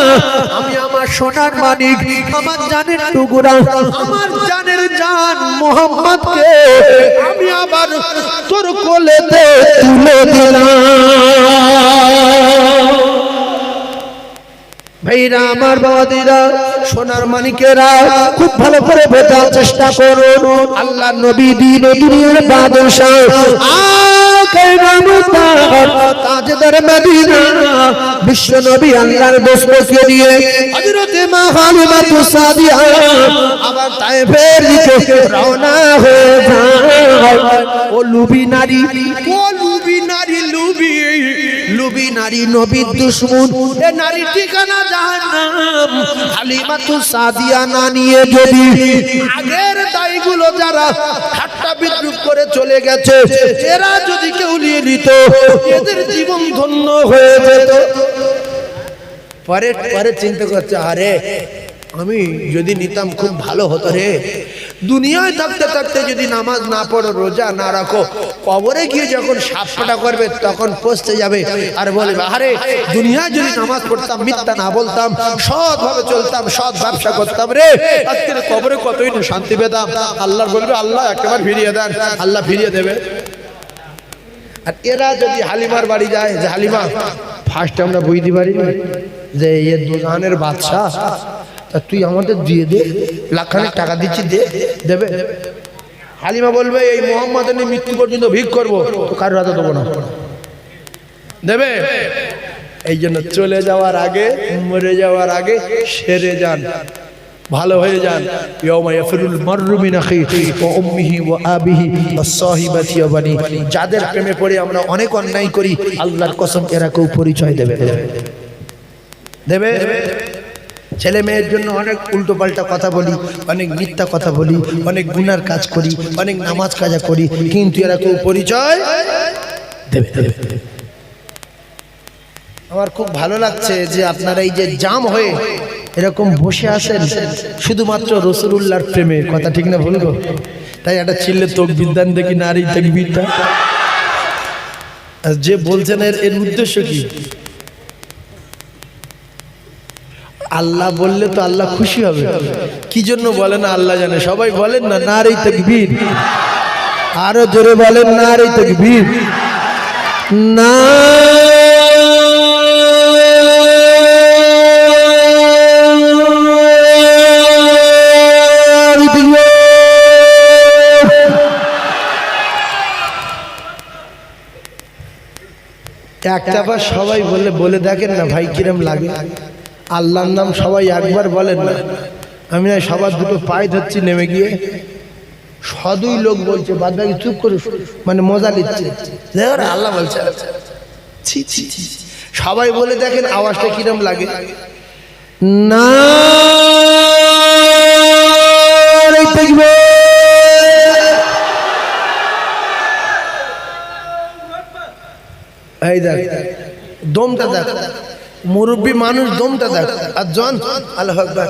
আমি আমার সোনার মানিক, আমার জানের টুকরা, আমার জানের জান মোহাম্মদকে আমি আবার তোর কোলেতে তুলে দিলাম। ভাইরা আমার, বাবাদিরা, সোনার মানিকেরা, খুব ভালো করে বোঝার চেষ্টা করুন। আল্লাহ নবী দিন ও দুনিয়ার বাদশা, তাজদার মদিনা, বিশ্ব নবী আল্লাহর দোস্তকে নিয়ে হযরতে মা হালিমাতুস সাদিয়া আবার তায়েফের দিকে রওনা হয়ে যায়। ও লুবি নারী, ও লুবি নারী, লুবি নারী নবীর দুশমন, এ নারী ঠিকানা জাহান্নাম। হালিমাতুস সাদিয়া না নিয়ে যদি আগের দায়গুলো যারা ঠাট্টা বিদ্রুপ করে চলে গেছে, এরা যদি কেউ নিয়ে নিত, এদের জীবন ধন্য হয়ে যেত। পরে পরে চিন্তা করছে, আরে আমি যদি নিতাম খুব ভালো হতো রে। দুনিয়ায় থাকতে থাকতে যদি নামাজ না পড়ো, রোজা না রাখো, কবরে গিয়ে যখন সাপটা করবে তখন পৌঁছতে যাবে আর বলবে, আরে দুনিয়ায় যদি নামাজ পড়তাম, মিথ্যা না বলতাম, সৎভাবে চলতাম, সৎ ব্যবসা করতাম রে, আজকের কবরে কতই না শান্তি পেতাম। আল্লাহ বলবে, আল্লাহ একেবারে ফিরিয়ে দেন, আল্লাহ ফিরিয়ে দেবে। আর এরা যদি হালিমার বাড়ি যায়, যে হালিমা ফার্স্টে আমরা বুঝতে পারি যে এ দোকানের বাদশাহ, তুই আমাদের দিয়ে দে, লাখখানেক টাকা দিচ্ছি, দে, দেবে। হালিমা বলবে, এই মোহাম্মদের নিয়ে মৃত্যু পর্যন্ত ভিক করবো, তো কারোর হাতে দেবো না, দেবে। এই জন্য চলে যাওয়ার আগে, মরে যাওয়ার আগে সেরে যান, ভালো হয়ে যান। ইয়াউমা ইয়াফিরুল মাররু মিন আখিহি ওয়া উম্মিহি ওয়া আবিহি ওয়া সাহিবাতি ওয়া বানি। যাদের প্রেমে পড়ে আমরা অনেক অন্যায় করি, আল্লাহর কসম এরা কেউ পরিচয় দেবে, দেবে। ছেলে মেয়ের জন্য অনেক উল্টো পাল্টা কথা বলি, অনেক মিথ্যা কথা বলি, অনেক গুনার কাজ করি, অনেক নামাজ কাজা করি, কিন্তু এরা কেউ পরিচয় দেবে। আমার খুব ভালো লাগছে যে আপনারা এই যে জাম হয়ে এরকম বসে আছেন শুধুমাত্র রাসূলুল্লাহর প্রেমে, কথা ঠিক না ভুল গো? তাই একটা ছিল্লে তাকবীর দেন দেখি, নারী তাকবীরটা। যে বলছেন এর উদ্দেশ্য কি? আল্লাহ বললে তো আল্লাহ খুশি হবে, কি জন্য বলেন আল্লাহ জানে। সবাই বলেন না নারী তাকবীর, আরো জোরে বলেন নারী তাকবীর। না একটা বার সবাই বলে দেখেন না ভাই কিরম লাগে। আল্লাহর নাম সবাই একবার বলেন না। আমি না সবার দুটো পায়ে ধরছি নেমে গিয়ে, সদুই লোক বলছে, বাদ বাকি চুপ করে মানে মজা নিচ্ছে। আল্লাহ বলছে ছি ছি ছি। সবাই বলে দেখেন আওয়াজটা কিরম লাগে। না এই দেখ দমটা দেখ, মুরব্বী মানুষ দমটা দেখ। আর জন আল্লাহু আকবার,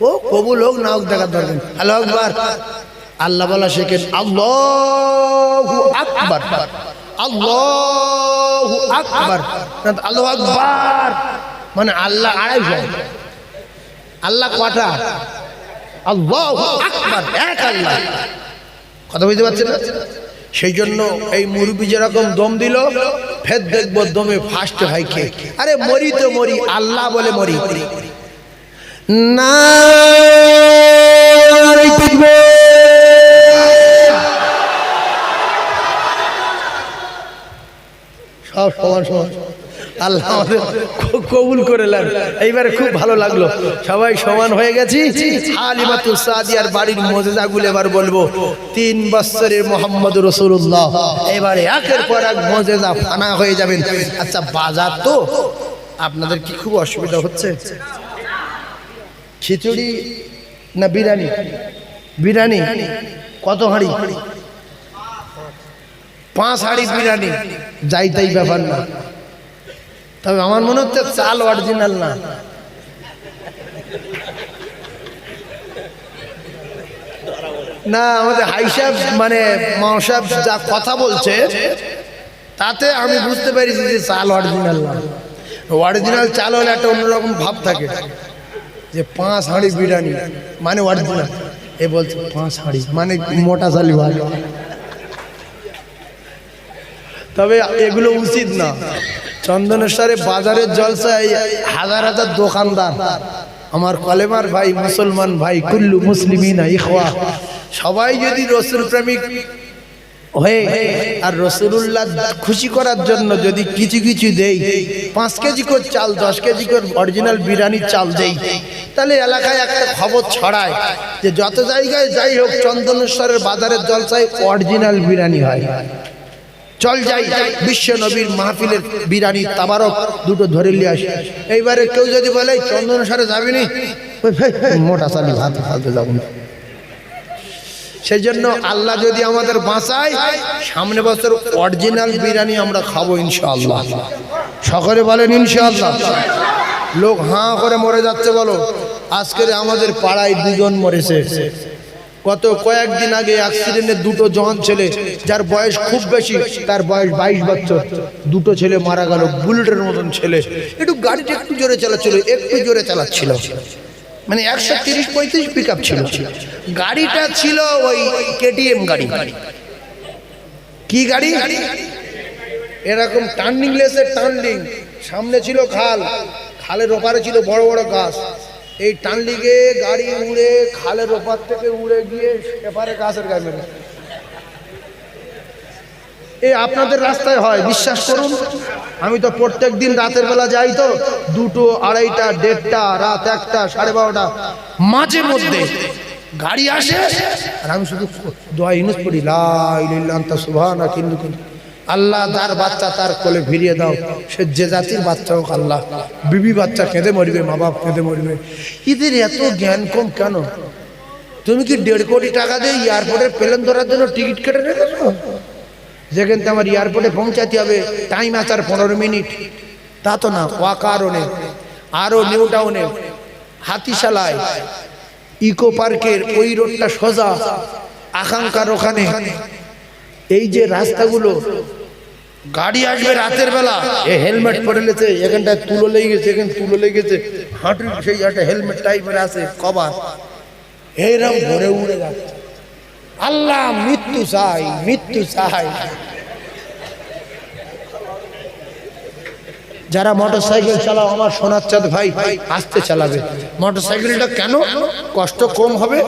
ও কবুল হোক না হোক দেখার দরকার। আল্লাহু আকবার, আল্লাহ বলা শেখেন আল্লাহু আকবার, আল্লাহু আকবার, আল্লাহু আকবার মানে আল্লাহ আড়াইশো, আল্লাহ কটা? আল্লাহু আকবার এক আল্লাহ। কথা বুঝতে পারছেন না? সেই জন্য এই মুরব্বী যেরকম দম দিল, ফের দেখবো দমে ফার্স্ট হয় কে। আরে মরি তো মরি, আল্লাহ বলে মরি না। সব সমান সমান। আল্লাহ আমাদের কবুল করে নেন। এইবারে খুব ভালো লাগলো, সবাই সমান হয়ে গেছি। হালিমাতুস সাদিয়ার বাড়ির মুজিজাগুলো এবার বলবো। 3 বছরের মুহাম্মদ রাসূলুল্লাহ, এবারে একের পর এক মুজিজা ফানা হয়ে যাবেন। আচ্ছা বাজার তো আপনাদের কি খুব অসুবিধা হচ্ছে? খিচুড়ি না বিরিয়ানি? বিরিয়ানি কত হাঁড়ি? 5 হাঁড়ি বিরিয়ানি, যাই তাই ব্যাপার না। তবে আমার মনে হচ্ছে চাল অরিজিনাল না। না আমাদের হাই সাহেব মানে মাও সাহেব যা কথা বলছে তাতে আমি বুঝতে পেরেছি যে চাল অরিজিনাল না। অরিজিনাল চাল হলে একটা অন্যরকম ভাব থাকে যে 5 হাঁড়ি বিরিয়ানি মানে অরিজিনাল। এ বলছে 5 হাঁড়ি মানে মোটা চালি ভালো। তবে এগুলো উচিত না। চন্দনেশ্বরে বাজারের জলসায় হাজার হাজার দোকানদার, আমার কলেমার ভাই, মুসলমান ভাই, কুল্লু মুসলিমিনা ইখওয়া, সবাই যদি রসুল প্রেমিক হয়ে আর রসুলুল্লাহ খুশি করার জন্য যদি কিছু কিছু দেই, 5 কেজি করে চাল, 10 কেজি করে অরিজিনাল বিরিয়ানির চাল দেই, তাহলে এলাকায় একটা খবর ছড়ায় যে যত জায়গায় যাই হোক চন্দনেশ্বরের বাজারের জলসায় অরিজিনাল বিরিয়ানি হয়। চল যাই বিশ্ব নবীর মাহফিলের বিরিয়ানি তাবারক দুটো ধরে নিয়ে আসি। এইবারে কেউ যদি বলে চন্দনেশ্বরে যাবিনি, মোটা চালি ভাত ফালতে যাবো না। সেই জন্য আল্লাহ যদি আমাদের বাঁচায়, সামনে বছর অরিজিনাল বিরিয়ানি আমরা খাবো ইনশাআল্লাহ। সকলে বলেন ইনশাআল্লাহ। লোক হাঁ করে মরে যাচ্ছে বলো। আজকের আমাদের পাড়ায় 2 জন মরেছে। গত কয়েকদিন আগে অ্যাক্সিডেন্টে 2টো জওয়ান ছেলে, যার বয়স খুব বেশি, তার বয়স 22 বছর, 2টো ছেলে মারা গেল। বুলেটের মতন ছেলে, একটু গাড়িটা একটু জোরে চালাচ্ছিল, একটু জোরে চালাচ্ছিল, মানে 130-35 পিকআপ ছিল। গাড়িটা ছিল ওই কেটিএম গাড়ি। কি গাড়ি? এরকম টার্নিং লেসের টার্নিং, সামনে ছিল খাল, খালের ওপারে ছিল বড় বড় গাছ। এই টানলিগে গাড়ি উড়ে খালের ওপার থেকে উড়ে গিয়ে এপারে গাছের গায়ে মেরে। এই আপনাদের রাস্তায় হয়, বিশ্বাস করুন। আমি তো প্রত্যেক দিন রাতের বেলা যাই, তো 2টো, 2:30, 1:30, রাত 1টা, 12:30 মাঝে মধ্যে গাড়ি আসে, আর আমি শুধু দোয়া ইউনুস পড়ি, লা ইলাহা ইল্লা আনতা সুবহানাকা ইন্নী কুনতু। আল্লাহ তার বাচ্চা তার কোলে ফিরিয়ে দাও, সে যে জাতির বাচ্চা হোক আল্লাহ। বিবি বাচ্চা কেঁদে মরবে, মা বাপ কেঁদে মরবে। এদের এত জ্ঞান কম কেন? তুমি কি 1.5 কোটি টাকা দিয়ে এয়ারপোর্টের প্লেন ধরার জন্য টিকিট কেটে রেখেছো? যেখান থেকে আমার এয়ারপোর্টে পৌঁছাতে হবে টাইম আছে 15 মিনিট, তা তো না। ওয়াকারণে, আরও নিউ টাউনে, হাতিশালায়, ইকো পার্কের ওই রোডটা সোজা আকাঙ্ক্ষার ওখানে, এই যে রাস্তাগুলো, গাড়ি আসবে রাতের বেলা, এ হেলমেট পরে লেছে, এখানটায় তুলো লেগে গেছে, এখানে তুলো লেগে গেছে, হাঁটু সেই একটা হেলমেট টাইপের আছে কভার, এইরকম ঘুরে উড়ে যাচ্ছে। আল্লাহ মৃত্যু চাই, মৃত্যু চাই। যারা মোটরসাইকেল চালাও আমার সোনার চাঁদ ভাই আস্তে চালাবে। মোটরসাইকেলটা কেন? কষ্ট কম হবে,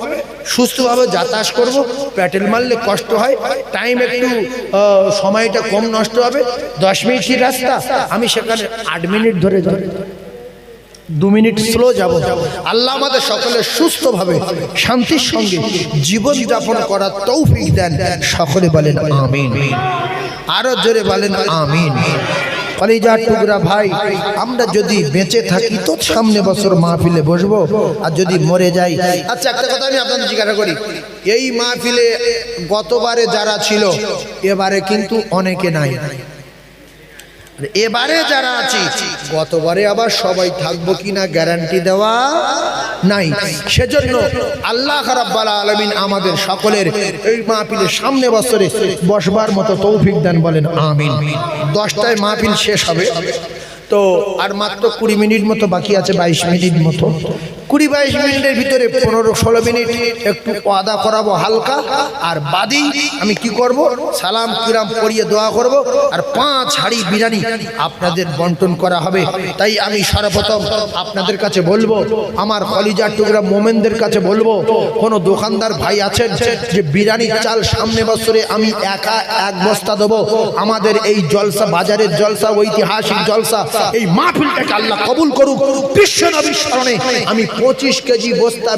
সুস্থভাবে যাতায়াত করব, পেট্রোল মারলে কষ্ট হয়, টাইম একটু সময়টা কম নষ্ট হবে। 10 মিনিটের রাস্তা আমি সেখানে 8 মিনিট ধরে 2 মিনিট স্লো যাব। আল্লাহ আমাদের সকলে সুস্থভাবে শান্তির সঙ্গে জীবন যাপন করার তৌফিক দেন। সকলে বলেন আমিন। আরো জোরে বলেন আমিন। কলিজার টুকরা ভাই, আমরা যদি বেঁচে থাকি তো সামনে বছর মাহফিলে বসবো, আর যদি মরে যাই। আচ্ছা, একটা কথা আমি আপনাদের জিজ্ঞাসা করি, এই মাহফিলে গতবারে যারা ছিল এবারে কিন্তু অনেকে নাই, এবারে যারা আছি গতবারে আবার সবাই থাকবো কিনা গ্যারান্টি দেওয়া নাই। সেজন্য আল্লাহ রাব্বুল আলামিন আমাদের সকলের এই মাহফিলের সামনে বছরে বসবার মতো তৌফিক দেন। বলেন আমিন। 10টায় মাহফিল শেষ হবে, তো আর মাত্র 20 মিনিট মতো বাকি আছে, 22 মিনিট মতো। 20-22 মিনিটের ভিতরে 15-16 মিনিট একটু ওয়াদা করাবো হালকা, আর বাদি আমি কি করব, সালাম কিরাম পড়িয়ে দোয়া করব, আর 5 হাঁড়ি বিরিয়ানি আপনাদের বন্টন করা হবে। তাই আমি সর্বপ্রথম আপনাদের কাছে বলবো, আমার কলিজার টুকরা মোমেনদের কাছে বলবো, কোনো দোকানদার ভাই আছেন যে বিরিয়ানির চাল সামনে বছরে আমি একা 1 বস্তা দেবো। আমাদের এই জলসা, বাজারের জলসা, ঐতিহাসিক জলসা, এই মাহফিলটাকে আল্লাহ কবুল করুক। বিশ্ব নবীর স্মরণে আমি 25 কেজি বস্তা